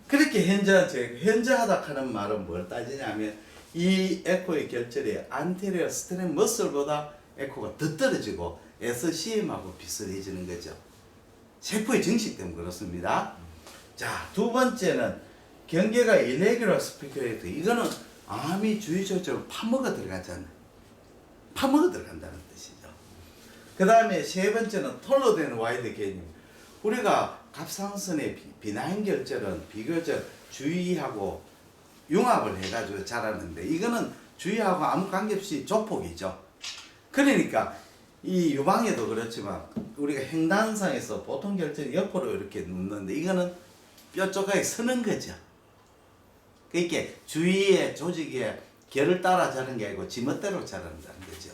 그렇게 현저하다 하는 말은 뭘 따지냐면 이 에코의 결절이 안테리어 스트렘 머슬보다 에코가 더 떨어지고 SCM하고 비슷해지는 거죠. 세포의 증식 때문에 그렇습니다. 자, 두 번째는 경계가 irregular spiculate. 이거는 암이 주위 조직으로 파먹어 들어가잖아요. 파먹어 들어간다는 뜻이죠. 그 다음에 세 번째는 톨로된 와이드 개념. 우리가 갑상선의 비나인 결절은 비교적 주위하고 융합을 해가지고 자라는데 이거는 주위하고 아무 관계없이 조폭이죠. 그러니까 이 유방에도 그렇지만 우리가 횡단상에서 보통 결절이 옆으로 이렇게 눕는데 이거는 뼈 조각이 서는 거죠. 그러니까 주위의 조직의 결을 따라 자는 게 아니고 지멋대로 자란다는 거죠.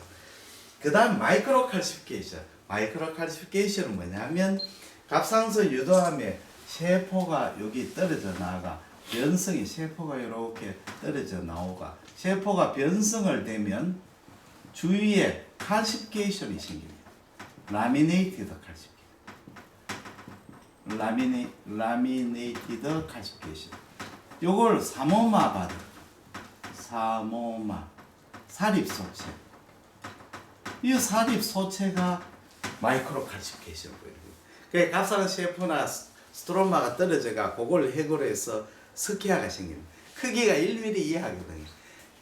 그 다음 마이크로 칼시피케이션. 마이크로 칼시피케이션은 뭐냐면 갑상선 유도암에 세포가 여기 떨어져 나가 변성이 세포가 이렇게 떨어져 나오가 세포가 변성을 되면 주위에 칼시피케이션이 생깁니다. 라미네이티드 칼시피케이션. 라미네이티드 칼시피케이션. 요걸 사모마 바드. 사모마. 사립소체. 이 사립소체가 마이크로 칼시피케이션 보여요. 그러니까 갑상선 세포나 스트로마가 떨어져가 그걸 해결해서 스키아가 생깁니다. 크기가 1mm 이하거든요.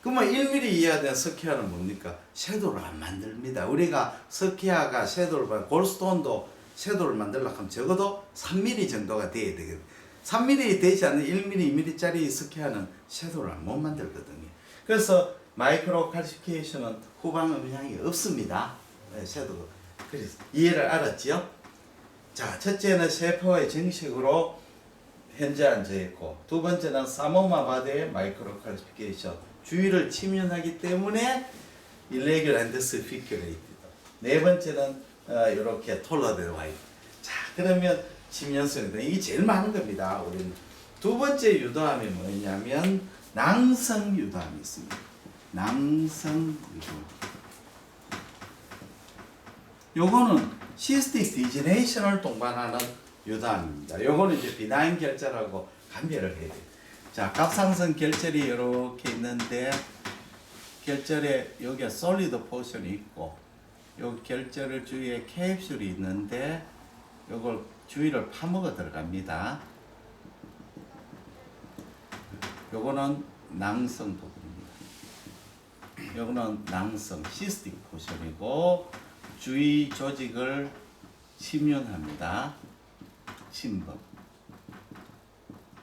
그러면 1mm 이하 된 스키아는 뭡니까? 섀도우를 안 만듭니다. 우리가 스키아가 섀도우를 골스톤도 섀도우를 만들려고 하면 적어도 3mm 정도가 돼야 되거든요. 3mm 되지 않는 1mm, 2mm짜리 스키아는 섀도우를 못 만들거든요. 그래서 마이크로 칼시피케이션은 후방 음향이 없습니다. 네, 섀도우. 그래서 이해를 알았지요? 자, 첫째는 세포의 정식으로 현재 앉아있고, 두 번째는 사모마 바드의 마이크로 칼시피케이션. 주위를 침연하기 때문에 irregular and spiculated. 네 번째는 이렇게 톨러드 와이. 자, 그러면 침연성이다. 이게 제일 많은 겁니다. 우리는 두 번째 유도암이 뭐냐면 낭성 유도암이 있습니다. 낭성 유도암. 요거는 시스틱 디제네이션을 동반하는 유도암입니다. 요거는 이제 비나인 결절하고 감별을 해야 돼요. 자, 갑상선 결절이 이렇게 있는데 결절에 여기에 솔리드 포션이 있고 요 결절 주위에 캡슐이 있는데 요걸 주위를 파먹어 들어갑니다. 요거는 낭성 부분입니다. 요거는 낭성 시스틱 포션이고 주위 조직을 침륜합니다. 침범.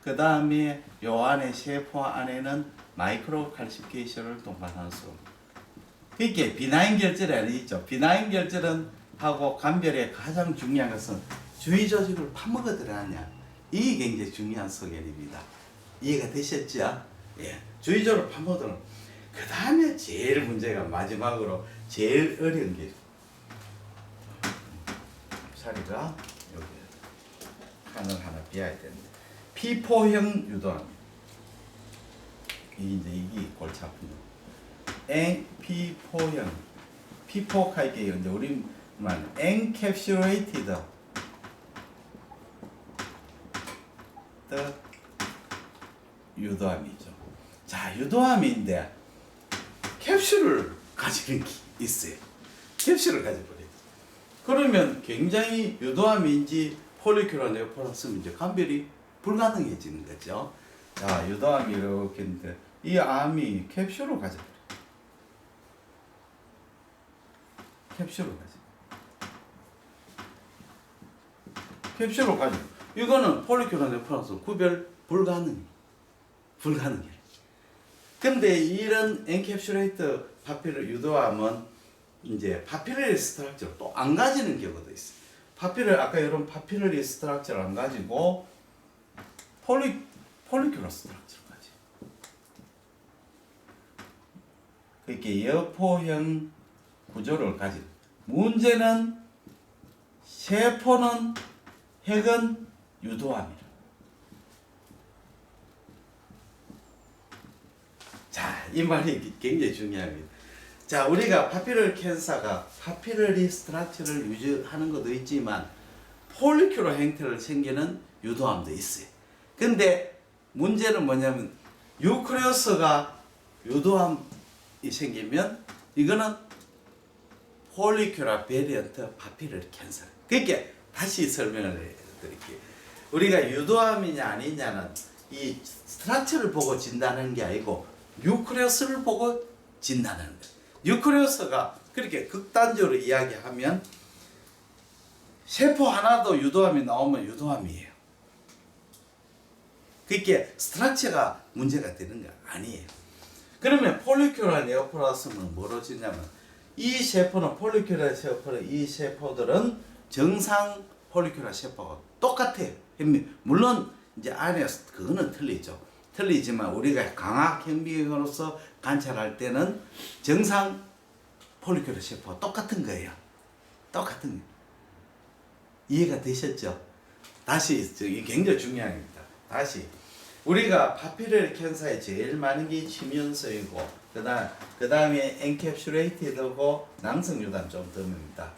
그 다음에 요 안에 세포 안에는 마이크로 칼시피케이션을 동반하는 수. 그러니까 비나인 결절이 아니죠. 비나인 결절은 하고 감별의 가장 중요한 것은 주위 조직을 파먹어 들어가냐. 이게 굉장히 중요한 소견입니다. 이해가 되셨죠? 예. 주위 조직을 파먹어 들어. 그 다음에 제일 문제가 마지막으로 제일 어려운 게 자리가 여기 칸을 하나 비어야 되는데 피포형 유도암. 이게 골치 아픈 거. 피포형. 피포카이게 이제 우리만 encapsulated 유도암이죠. 자, 유도암인데 캡슐을 가지는 게 있어요. 캡슐을 가져버려요. 그러면 굉장히 유도암인지 폴리큘러 네오플라스인지 감별이 불가능해지는 거죠. 자, 유도암이 이렇게 있는데 이 암이 캡슐을 가져버려요. 캡슐을 가져. 이거는 폴리큘러 네오플라스 구별 불가능해. 근데 이런 엔캡슐레이트 파피를 유도암은 이제 파피러리 스트럭처를 또 안 가지는 경우도 있어요. 아까 이런 파피러리 스트럭처를 안 가지고 폴리큘러 스트럭처를 가지. 그렇게 여포형 구조를 가진. 문제는 세포는 핵은 유도암이라. 자, 이 말이 굉장히 중요합니다. 자, 우리가 파피러리 캔서가 파피러리 스트럭처를 유지하는 것도 있지만 폴리큘러 형태를 생기는 유도암도 있어요. 근데 문제는 뭐냐면 유크레오스가 유도암이 생기면 이거는 폴리큘러 베리언트 파피러리 캔서. 그러니까 다시 설명을 해드릴게요. 우리가 유도암이냐 아니냐는 이 스트럭처를 보고 진단하는 게 아니고 뉴크레오스를 보고 진단하는 거예요. 뉴크레오스가 그렇게 극단적으로 이야기하면 세포 하나도 유도암이 나오면 유도암이에요. 그러니까 스트럭처가 문제가 되는 거 아니에요. 그러면 폴리큘러 네오플라스는 뭐로 짓냐면 이 세포는 폴리큘러 세포는 이 세포들은 정상 폴리큘러 세포가 똑같아요. 물론 이제 안에 그거는 틀리죠. 틀리지만 우리가 광학 현미경으로서 관찰할 때는 정상 폴리큘러 세포와 똑같은 거예요. 똑같은 거예요. 이해가 되셨죠? 다시 이게 굉장히 중요한 겁니다. 다시 우리가 파피르 캔사에 제일 많은 게 치면서이고 그다음에 엔캡슐레이티드고 낭성유단 좀 드뭅니다.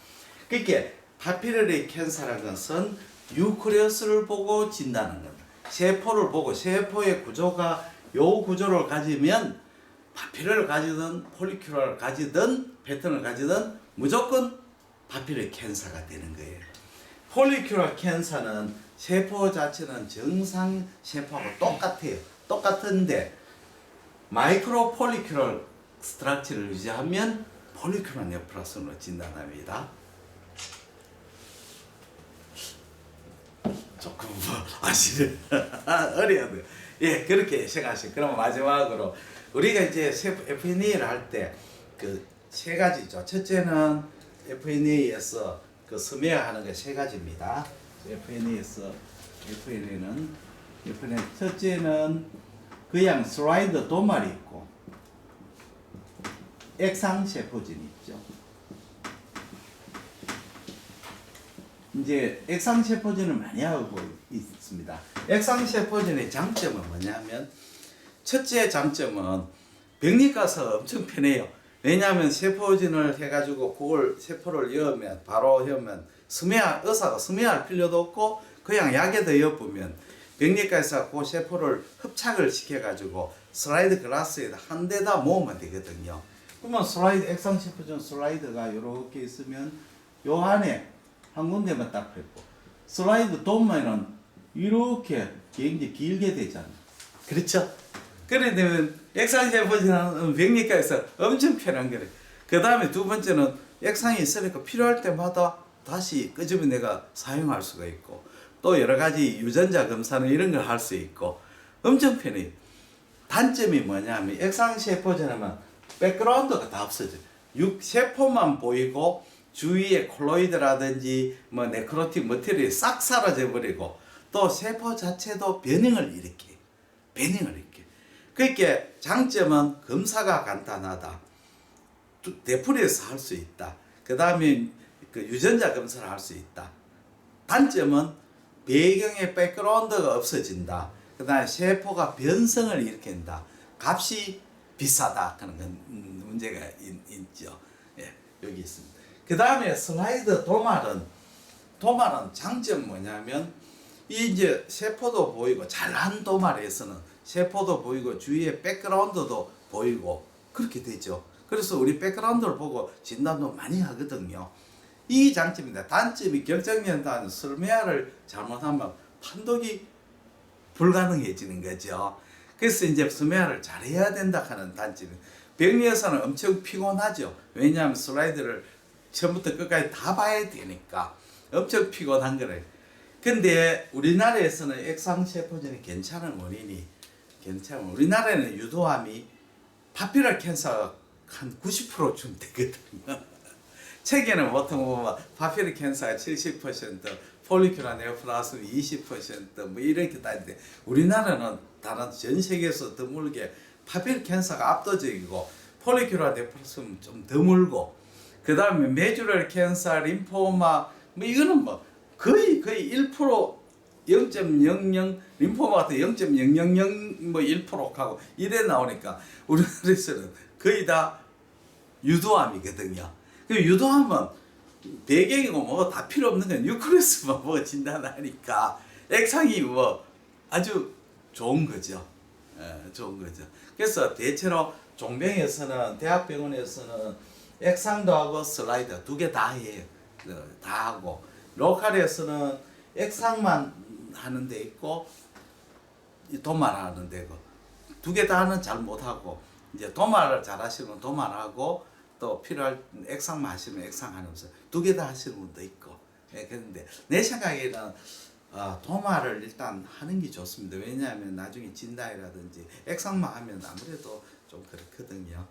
그러니까 파피르 캔사라는 것은 뉴클리어스를 보고 진다는 겁니다. 세포를 보고 세포의 구조가 요 구조를 가지면 파피르를 가지든 폴리큘러를 가지든 패턴을 가지든 무조건 파피르 캔사가 되는 거예요. 폴리큘러 캔사는 세포 자체는 정상 세포하고 똑같아요. 똑같은데 마이크로 폴리큘러 스트럭처를 유지하면 폴리큘러 네오플라스로 진단합니다. 조금 아시는 어려워요. 예, 그렇게 생각하시고 그럼 마지막으로 우리가 이제 FNA를 할 때 그 세 가지죠. 첫째는 FNA에서 그 스메어하는 게 세 가지입니다. FNA에서 FNA는 첫째는 그냥 슬라이드 도말이 있고 액상 세포진이 있죠. 이제 액상 세포진을 많이 하고 있습니다. 액상 세포진의 장점은 뭐냐면 첫째 장점은 병리 가서 엄청 편해요. 왜냐하면 세포진을 해가지고 그걸 세포를 여으면 바로 여으면 의사가 스메어할 필요도 없고 그냥 약에다 엿보면 병리과에서 그 세포를 흡착을 시켜가지고 슬라이드 글라스에다 한 대다 모으면 되거든요. 그러면 슬라이드 액상 세포진 슬라이드가 이렇게 있으면 요 안에 한 군데만 딱 펴고 슬라이드 도면은 이렇게 굉장히 길게 되잖아요. 그렇죠? 그래 되면 액상 세포진은 병리과에서 엄청 편한 거래. 그 다음에 두 번째는 액상이 있으니까 필요할 때마다 다시 끄집어 내가 사용할 수가 있고 또 여러 가지 유전자 검사는 이런 걸 할 수 있고 엄청 편해요. 단점이 뭐냐면 액상 세포진은 백그라운드가 다 없어져. 세포만 보이고 주위에 콜로이드라든지 뭐 네크로틱 머티리얼이 싹 사라져 버리고 또 세포 자체도 변형을 일으켜. 그러니까 장점은 검사가 간단하다. 되풀이해서 할 수 있다. 그 다음에 그 유전자 검사를 할 수 있다. 단점은 배경의 백그라운드가 없어진다. 그 다음에 세포가 변성을 일으킨다. 값이 비싸다. 그런 건 문제가 있죠. 예, 여기 있습니다. 그 다음에 슬라이드 도말은 장점 뭐냐면 이제 세포도 보이고 잘한 도말에서는 세포도 보이고 주위에 백그라운드도 보이고 그렇게 되죠. 그래서 우리 백그라운드를 보고 진단도 많이 하거든요. 이 장점입니다. 단점이 결정연단 슬메아를 잘못하면 판독이 불가능해지는 거죠. 그래서 이제 슬메아를 잘해야 된다 하는 단점이. 병리에서는 엄청 피곤하죠. 왜냐하면 슬라이드를 처음부터 끝까지 다 봐야 되니까 엄청 피곤한 거래요. 근데 우리나라에서는 액상 세포진이 괜찮은 원인이 우리나라에는 유도암이 파피럴 캔서 한 90%쯤 되거든요. 책에는 보통 보면 파피럴 캔서가 70%, 폴리큘러 네오플라스미 20% 뭐 이렇게 따는데 우리나라는 다른 전 세계에서 드물게 파피럴 캔서가 압도적이고 폴리큘러 네오플라스미 좀 드물고 그 다음에 메주럴 캔서, 림포마 뭐 이거는 뭐 거의 1% 0.00 림포마 같은 0.000 뭐 1% 하고 이래 나오니까 우리나라에서는 거의 다 유도암이거든요. 그 유도암은 배경이고 뭐 다 필요 없는 건 뉴클리어스만 뭐 진단하니까 액상이 뭐 아주 좋은 거죠. 좋은 거죠. 그래서 대체로 종병에서는 대학병원에서는 액상도 하고 슬라이드 두 개 다 해요. 다 하고 로컬에서는 액상만 하는 데 있고 도말 하는 데고 두 개 다 하는 잘 못하고 이제 도말을 잘 하시면 도말하고 또 필요할 액상만 하시면 액상 하면서 두 개 다 하시는 분도 있고 그런데 내 생각에는 도말을 일단 하는 게 좋습니다. 왜냐하면 나중에 진단이라든지 액상만 하면 아무래도 좀 그렇거든요.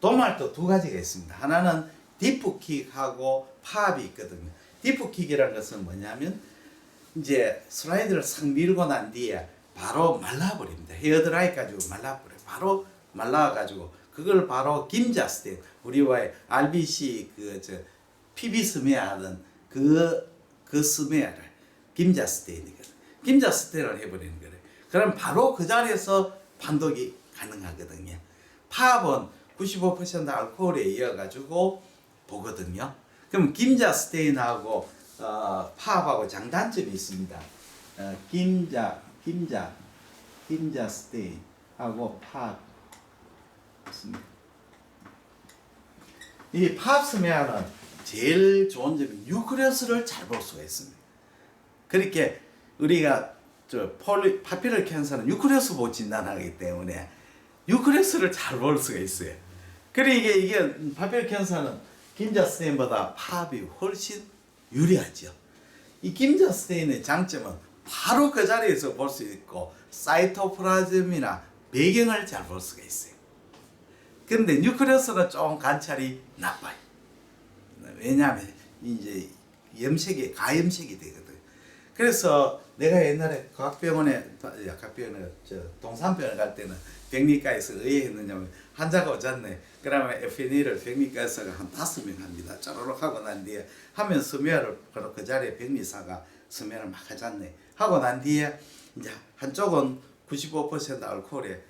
도말도 두 가지가 있습니다. 하나는 디프킥하고 팝이 있거든요. 디프킥이라는 것은 뭐냐면 이제 슬라이드를 싹 밀고 난 뒤에 바로 말라버립니다. 헤어드라이 가지고 말라버려. 바로 말라가지고 그걸 바로 김자스텐 우리와의 RBC PB 스메아는 그 스메아를 김자스텐이거든. 김자스텐을 해버리는 거래. 그럼 바로 그 자리에서 판독이 가능하거든요. 팝은 95% 알코올에 이어가지고 보거든요. 그럼 김자스테인하고 팝하고 장단점이 있습니다. 김자스테인하고 팝 있습니다. 이 팝스메아는 제일 좋은 점이 뉴클레스를 잘 볼 수가 있습니다. 그렇게 우리가 파피럴 캔서는 뉴클레스 보고 진단하기 때문에 뉴클레스를 잘 볼 수가 있어요. 그러니까 이게 파피럴 캔서는 김자스테인보다 팝이 훨씬 유리하죠. 이 김자스테인의 장점은 바로 그 자리에서 볼 수 있고 사이토플라즘이나 배경을 잘 볼 수가 있어요. 근데 뉴클레스는 좀 관찰이 나빠요. 왜냐하면 이제 가염색이 되거든. 그래서 내가 옛날에 동산병원에 갈 때는 백리과에서 의뢰했느냐면 환자가 오잖네. 그러면 FNA를 백리과에서 한 5명 합니다. 쪼르륵 하고 난 뒤에 하면 스메어를 바로 그 자리에 백리사가 스메어를 막 하잖네. 하고 난 뒤에 이제 한쪽은 95% 알코올에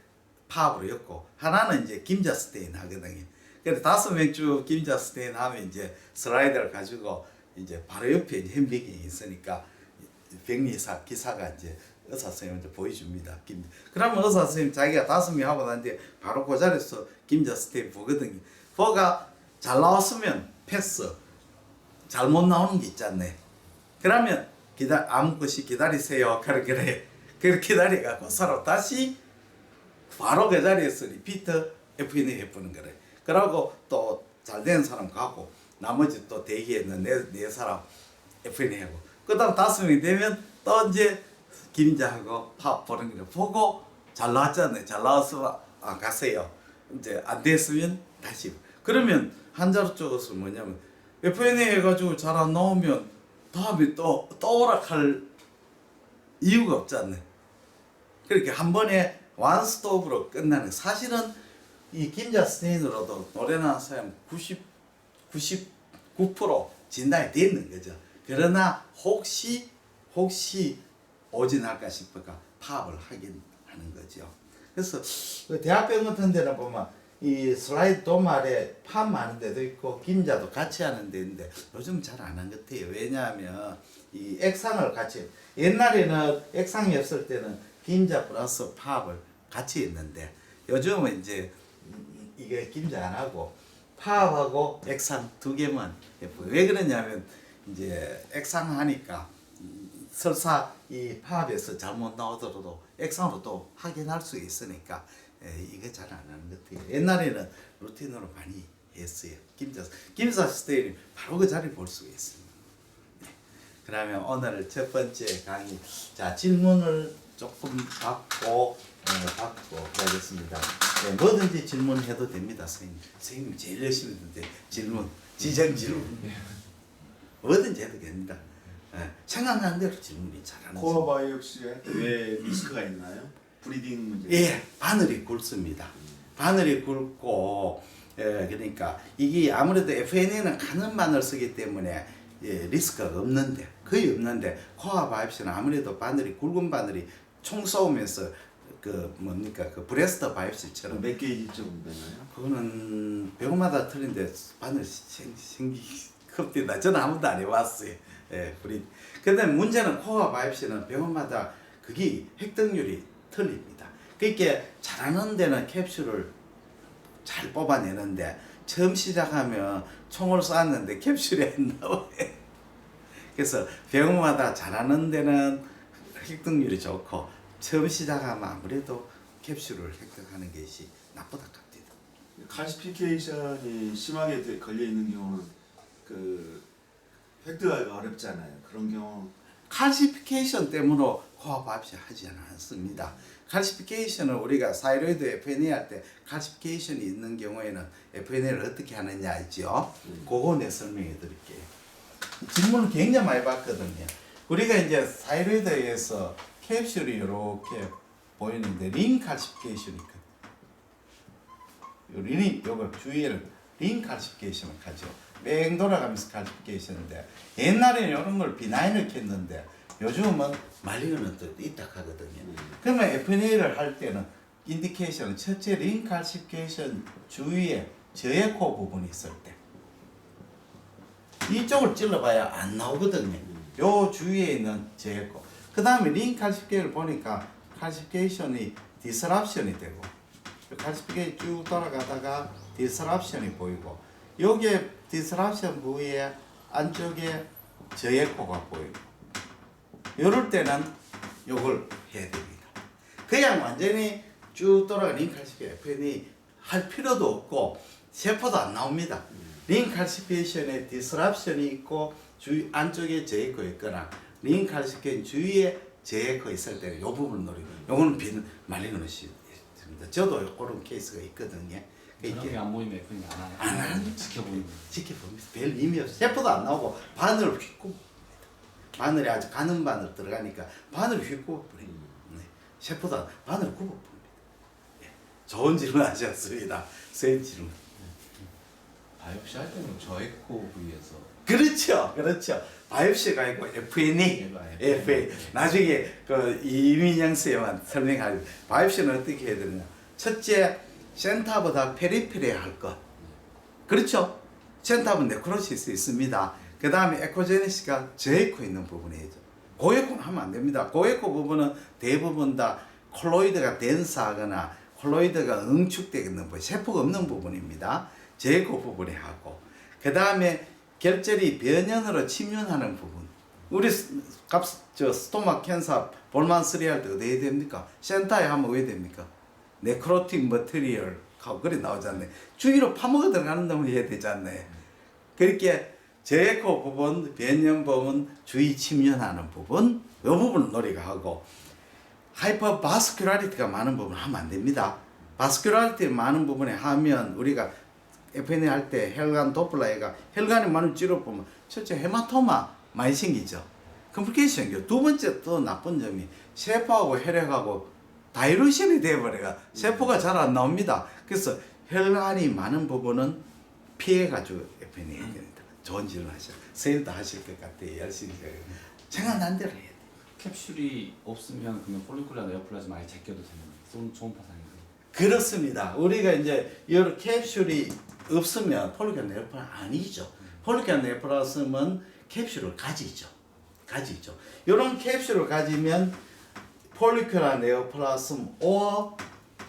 팝으로 였고 하나는 이제 김자스테인 하거든요. 그래서 5명 쭉 김자스테인 하면 이제 슬라이드를 가지고 이제 바로 옆에 이제 현백이 있으니까 백리사 기사가 이제 의사 선생님한테 보여줍니다. 그러면 의사 선생님 자기가 5명 하고 난 뒤에 바로 그 자리에서 김자스테인 보거든요. 보가 잘 나왔으면 패스, 잘못 나오는 게 있잖아요. 그러면 아무 것이 기다리세요. 그래 기다려갖고 서로 다시 바로 그 자리에서 리피트 FNA 해보는 거래. 그러고 또 잘된 사람 가고 나머지 또 대기에는 네 사람 FNA 하고 그 다음 5명이 되면 또 이제 김자하고 팝 보는 거래. 보고 잘 나왔잖아요. 잘 나왔으면 가세요. 이제 안 됐으면 다시. 그러면 한자로 쪽에서 뭐냐면 FNA 해가지고 잘 안 나오면 다음에 또 오락할 이유가 없잖아요. 그렇게 한 번에 원스톱으로 끝나는. 사실은 이 김자스테인으로도 노래 나온 사람 99% 진단이 되는 거죠. 그러나 혹시 오진 할까 싶어가 팝을 하긴 하는 거죠. 그래서 그 대학병 같은 데는 보면 이 슬라이드 도말에 팝 많은 데도 있고 김자도 같이 하는 데인데 요즘 잘 안 한 것 같아요. 왜냐하면 이 액상을 같이, 옛날에는 액상이 없을 때는 김자 플러스 팝을 같이 했는데 요즘은 이제 이게 김자 안 하고 팝하고 액상 2개만 예뻐요. 왜 그러냐면 이제 액상 하니까 설사 이 팝에서 잘못 나오더라도 액상으로 또 확인할 수 있으니까 이게 잘 안 하는 것 같아요. 옛날에는 루틴으로 많이 했어요. 김자 스테이는 바로 그 자리 볼 수가 있습니다. 네. 그러면 오늘 첫 번째 강의, 자 질문을 조금 받고 가겠습니다. 네, 뭐든지 질문해도 됩니다, 선생님 제일 열심히 했는데 지정 질문 뭐든지 해도 됩니다. 네, 생각나는 대로 질문이 잘하는. 코어 바이옵시에 왜 리스크가 있나요? 브리딩 문제. 예, 바늘이 굵습니다. 바늘이 굵고, 그러니까 이게 아무래도 FNA는 가는 바늘 쓰기 때문에 리스크가 거의 없는데 코어 바이옵시는 아무래도 바늘이 굵은 바늘이 총 쏘면서 그 브레스트 바이옵시처럼 몇 게이지쯤 되나요? 그거는 병원마다 틀린데 바늘 생기 큽니다. 저는 아무도 안 해봤어요. 예, 근데 문제는 코어 바이옵시는 병원마다 그게 획득률이 틀립니다. 그러니까 잘하는 데는 캡슐을 잘 뽑아내는데 처음 시작하면 총을 쐈는데 캡슐이 안 나와요. 그래서 병원마다 잘하는 데는 획득률이 좋고 처음 시작하면 아무래도 캡슐을 획득하는 것이 나쁘다 합니다. 칼시피케이션이 심하게 걸려 있는 경우는 그 획득하기가 어렵잖아요. 그런 경우 칼시피케이션 때문에 코어 바이옵시 하지 않습니다. 칼시피케이션을 우리가 사이로이드 FNA 할 때 칼시피케이션이 있는 경우에는 FNA를 어떻게 하느냐 있죠. 그거 내 설명해 드릴게요. 질문을 굉장히 많이 받거든요. 우리가 이제 사이로이드에서 캡슐이 이렇게 보이는데 링 칼시피케이션이 있거든. 요거 주위를 링 칼시피케이션을 하죠. 뺑 돌아가면서 칼시피케이션인데 옛날에는 이런 걸 비나인을 켰는데 요즘은 말리는 또 있다 하거든요. 그러면 FNA를 할 때는 인디케이션은 첫째 링 칼시피케이션 주위에 저에코 부분이 있을 때 이쪽을 찔러봐야 안 나오거든요. 요 주위에 있는 저에코. 그 다음에 링 칼시피케이션을 보니까 칼시피케이션이 디스럽션이 되고 칼시피케이션이 쭉 돌아가다가 디스럽션이 보이고 여기에 디스럽션 부위에 안쪽에 저에코가 보이고 이럴 때는 요걸 해야 됩니다. 그냥 완전히 쭉 돌아가 링 칼시피케이션 FNA 할 필요도 없고 세포도 안 나옵니다. 링 칼시피케이션에 디스럽션이 있고 주위 안쪽에 저에코 있거나 링 칼시피케이션 주위에 저에코 있을 때는 요 부분을 노리고 요거는 빈 말리는 것이 있습니다. 저도 그런 케이스가 있거든요. 그런 게 안 보이면 FNA 안 안 하요. 하는 지켜보는 지켜봅니다. 별 의미 없어. 세포도 안 나오고 바늘을 휙고 바늘이 아주 가는 바늘 들어가니까 바늘을 휙고 버립니다. 네. 세포도 바늘을 굽어 버립니다. 네. 좋은 질문 하셨습니다. 선생님 질문. 바이옵시 할 때는 저에코 부위에서 그렇죠, 그렇죠. 바이옵시가 있고 FNA, FA. 나중에 그 이민영 쌤만 설명할. 바이옵시는 어떻게 해야 되느냐? 첫째, 센터보다 페리페리에 할 것. 그렇죠? 센터는 네크로시스 있습니다. 그 다음에 에코제네시스가 저에코 있는 부분이죠. 고에코는 하면 안 됩니다. 고에코 부분은 대부분 다 콜로이드가 덴스하거나 콜로이드가 응축되어 있는 부분, 세포가 없는 부분입니다. 저에코 부분에 하고. 그 다음에 결절이 변연으로 침륜하는 부분. 우리 스토마 캔서 볼만 3 할 때 어디 해야 됩니까? 센터에 하면 왜 됩니까? 네크로틱 머티리얼 하고 그래 나오잖아요. 주위로 파먹어 들어가는 놈을 해야 되잖아요. 그렇게 저에코 부분, 변연 부분, 주위 침륜하는 부분, 이 부분을 노리가 하고 하이퍼바스큘라리티가 많은 부분 하면 안 됩니다. 바스큘라리티 많은 부분에 하면 우리가 FNA 할 때 혈관 도플러가 혈관이 많은 찌르보면 첫째 헤마토마 많이 생기죠. 컴플리케이션 생겨. 두 번째 또 나쁜 점이 세포하고 혈액하고 다이루션이 돼버려가 세포가 잘 안 나옵니다. 그래서 혈관이 많은 부분은 피해가지고 FNA 해야 됩니다. 좋은 질문 하셔. 선생님도 하실 것 같아요. 열심히 생각난 대로 해야 돼. 캡슐이 없으면 그러면 폴리큘라 네오플라즈마 아예 제껴도 되는 좋은 파상이에요. 그렇습니다. 우리가 이제 여러 캡슐이 없으면 폴리큘라 네오플라즘 아니죠. 폴리큘라 네오플라즘은 캡슐을 가지죠. 이런 캡슐을 가지면 폴리큘라 네오플라즘 or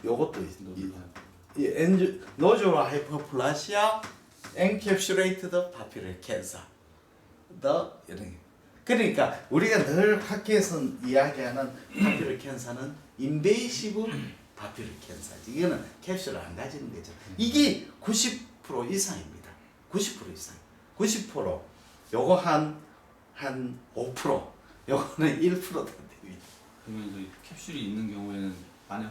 요것도 노조라 하이퍼플라시아 엔캡슐레이트드 파퓰러 캔서 이런. 그러니까 우리가 늘 학회에서 이야기하는 파퓰러 캔서는 인베이시브 파퓰러 캔서지. 이거는 캡슐을 안 가지는 거죠. 이게 90% 이상입니다. 90% 이상. 90%. 요거 한 5%. 요거는 1%다 됩니다. 그러면 이제 캡슐이 있는 경우에는 안에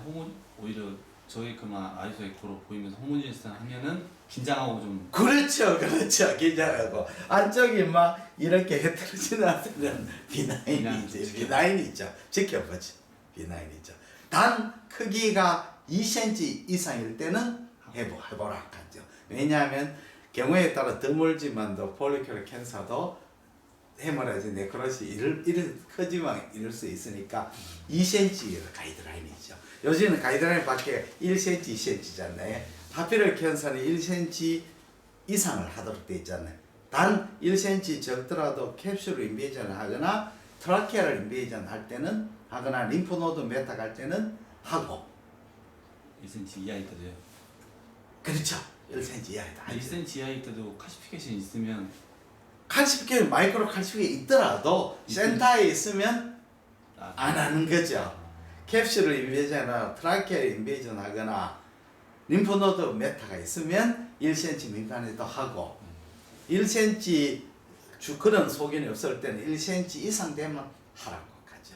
오히려 저희 그만 아이소에코로 보이면서 호모지니스를 하면은 긴장하고 좀 그렇죠. 긴장하고 안쪽이 막 이렇게 헤테로지는 않으면 비나인이죠. 지켜보죠. 비나인이죠. 단 크기가 2cm 이상일 때는 해보라 하죠. 왜냐하면 경우에 따라 드물지만도 폴리큘러 캔서도 헤머라지 네크로시 이런 크지만 이럴 수 있으니까 2cm가 가이드라인이죠. 요즘은 가이드라인 밖에 1cm, 2cm잖아요. 파퓰러 캔서는 1cm 이상을 하도록 돼 있잖아요. 단 1cm 적더라도 캡슐을 인베이전을 하거나 트라케아를 인베이전 할 때는 하거나 림프노드 메타 갈 때는 하고 1cm 이하일 때도요. 그렇죠. 1cm 이하이다. 1cm 이하일 때도 칼시피케이션 있으면 칼시피케이션 마이크로 칼시피케이션 있더라도 센터에 있으면 안 하는 거죠. 캡슐을 인베이전하거나 트라케아를 인베이전 하거나 림프노드 메타가 있으면 1cm 미만에도 하고 1cm 그런 소견이 없을 때는 1cm 이상 되면 하라고 하죠.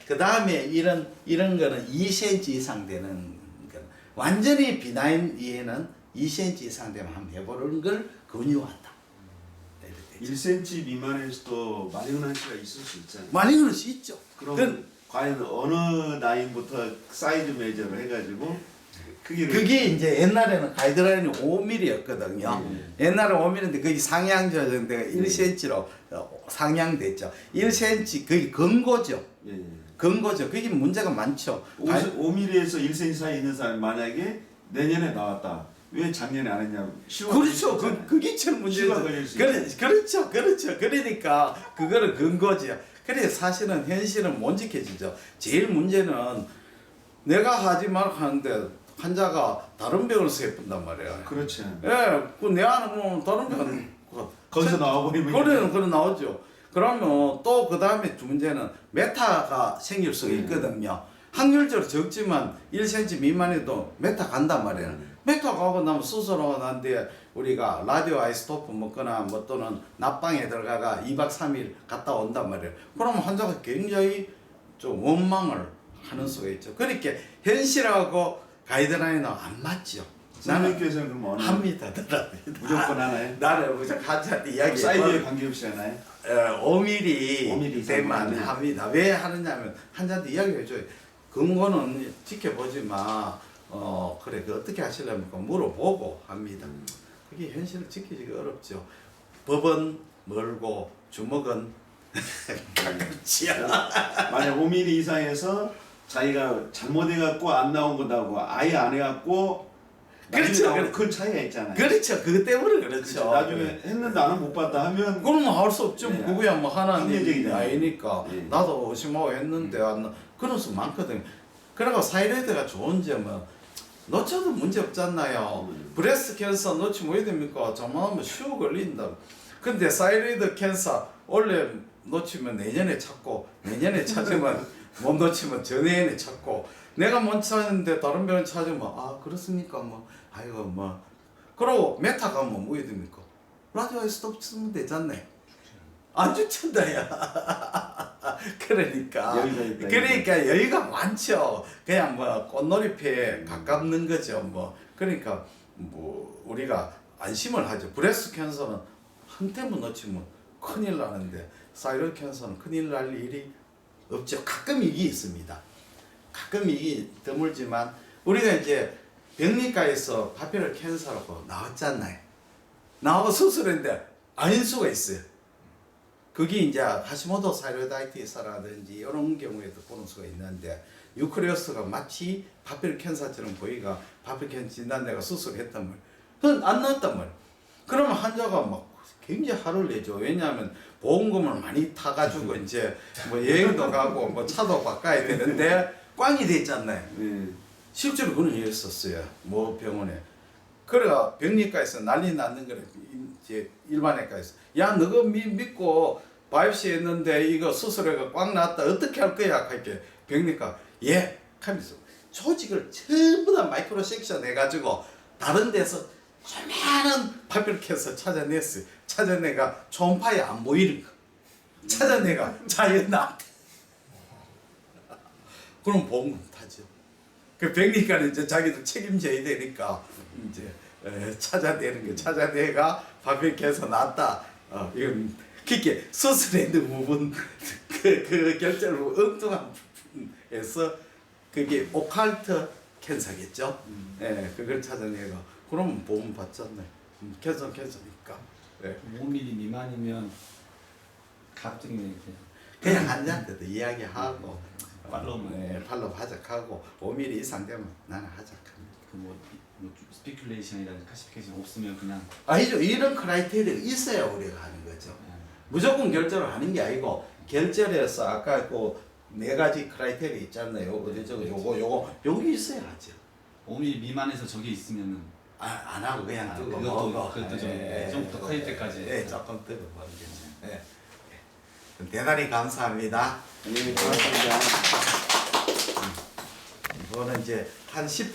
그 다음에 이런 거는 2cm 이상 되는 건 완전히 비나인 이에는 2cm 이상 되면 한번 해보는 걸 권유한다. 1cm 미만에서도 마리그넌시가 있을 수 있잖아요. 많이 그럴 수 있죠. 그럼 그건 과연 어느 나이부터 사이즈 메저로 해가지고 크기를 그게 이제 옛날에는 가이드라인이 5mm였거든요. 옛날에 5mm인데 거의 상향 조정대가 1cm로 상향됐죠. 1cm 거의 근고죠. 예, 예. 근고죠. 그게 문제가 많죠. 5mm에서 1cm 사이 있는 사람이 만약에 내년에 나왔다. 왜 작년에 안 했냐고. 그렇죠. 그게 제일 문제죠. 시간 걸릴 수 있죠. 그렇죠. 그러니까 그거를 근거지요. 그래 사실은 현실은 못 지켜지죠. 제일 문제는 내가 하지 말고 하는데 환자가 다른 병원에서 예쁜단 말이야. 그렇지. 예, 그 내 안에 뭐 다른 병원 거기서 나와버리면 그래 나오죠. 그러면 또 그 다음에 문제는 메타가 생길 수가 있거든요. 확률적으로 적지만 1cm 미만에도 메타 간단 말이야. 메타 가고 나면 수술하고 난데 우리가 라디오 아이소토프 먹거나 뭐 또는 낮방에 들어가가 2박 3일 갔다 온단 말이에요. 그러면 환자가 굉장히 좀 원망을 하는 수가 있죠. 그러니까 현실하고 가이드라인은 안 맞죠. 나는 선생님께서는 그럼 어느 합니다. 무조건 하나요? 나는 무조건 환자한테 이야기 사이즈에 관계없이 하나요? 5mm 5mm 이상 되면 하면 합니다. 왜 하느냐면 환자한테 이야기해줘요. 근거는 지켜보지만 그래 그 어떻게 하시려니까 물어보고 합니다. 그게 현실을 지키기가 어렵죠. 법은 멀고 주먹은 가깝지요. 만약 5mm 이상에서 자기가 잘못해갖고 안 나온 거다고 아예 안 해갖고 그렇죠. 나중에 나오면 큰 차이가 있잖아요. 그렇죠. 그것 때문에 그렇죠. 나중에 했는데 나는 못 봤다 하면 그러면 할 수 없죠. 네. 그거야 뭐 하나님 합리적이잖아요. 아니니까 네. 나도 의심하고 했는데 그런 수 많거든요. 그리고 사이로이드가 좋은 점은 놓쳐도 문제 없잖아요. 브레스트 캔서 놓치면 왜 됩니까? 저만하면 쉬워 걸린다. 근데 사이로이드 캔서 원래 놓치면 내년에 찾고 내년에 찾으면 못 놓치면 전해에 찾고 내가 못 찾는데 다른 병원 찾으면 아 그렇습니까 뭐 아이고 뭐 그러고 메타 가면 뭐 됩니까? 라디오에 스톱 쓰면 되잖아요. 안 추천다 야. 그러니까 여유가 있다, 그러니까 여유가 많죠. 그냥 뭐 꽃놀이패에 가깝는 거죠. 뭐 그러니까 뭐 우리가 안심을 하죠. 브레스트 캔서는 한테만 놓치면 큰일 나는데 사이로이드 캔서는 큰일 날 일이 없죠. 가끔 이게 있습니다. 가끔 이게 드물지만 우리가 이제 병리과에서 파피럴 캔서라고 나왔잖아요. 나오고 수술했는데 아닐 수가 있어요. 그게 이제 하시모토 사이로이다이티스라든지 이런 경우에도 보는 수가 있는데 유크레오스가 마치 파피럴 캔서처럼 보이가 파피럴 캔서 진단내가 수술했단 말이에요. 그건 안 나왔단 말이에요. 그러면 환자가 막 굉장히 화를 내죠. 왜냐하면 보험금을 많이 타가지고 이제 뭐 여행도 가고 뭐 차도 바꿔야 되는데 꽝이 됐잖아요. 네. 실제로 그런 일이 있었어요. 뭐 병원에. 그래가 병리과에서 난리 났는 거래. 이제 일반외과에서 야 너가 믿고 바이옵시 했는데 이거 수술해가 꽉 났다 어떻게 할 거야? 할게 병리과 예 하면서 조직을 전부 다 마이크로 섹션 해가지고 다른 데서 조그마한 파피르캔서 찾아냈어요. 찾아내가 초음파에 안 보이는 거. 찾아내가 자연나. 그럼 보험금 타죠. 그 병리과는 이제 자기도 책임져야 되니까 이제 찾아내는 거 찾아내가 파피르캔서 났다. 이건 그렇게 수술했는 부분 그 결정으로 엉뚱한 부분에서 그게 오컬트 캔서겠죠. 그걸 찾아내가 그러면 보험 받잖아요. 캔서니까. 5mm 미만이면 가급적이면 그냥 환자한테도 이야기하고 팔로우만. 팔로우 하작하고 5mm 이상 되면 나는 하작합니다. 그뭐 스피큘레이션이라든지 클래시피케이션 없으면 그냥 아니죠. 이런 크라이테리아가 있어야 우리가 하는 거죠. 무조건 결제를 하는 게 아니고 결제해서 아까 그 네 가지 크라이테리아 있잖아요. 어디저거 요거 여기 있어야 하죠. 5mm 미만에서 저게 있으면은 안 하고 그냥 뜨고 그것도 좀 더 커질 때까지. 조금 뜨고 먹겠죠. 대단히 감사합니다. 네, 고맙습니다. 이거는 이제 한 10분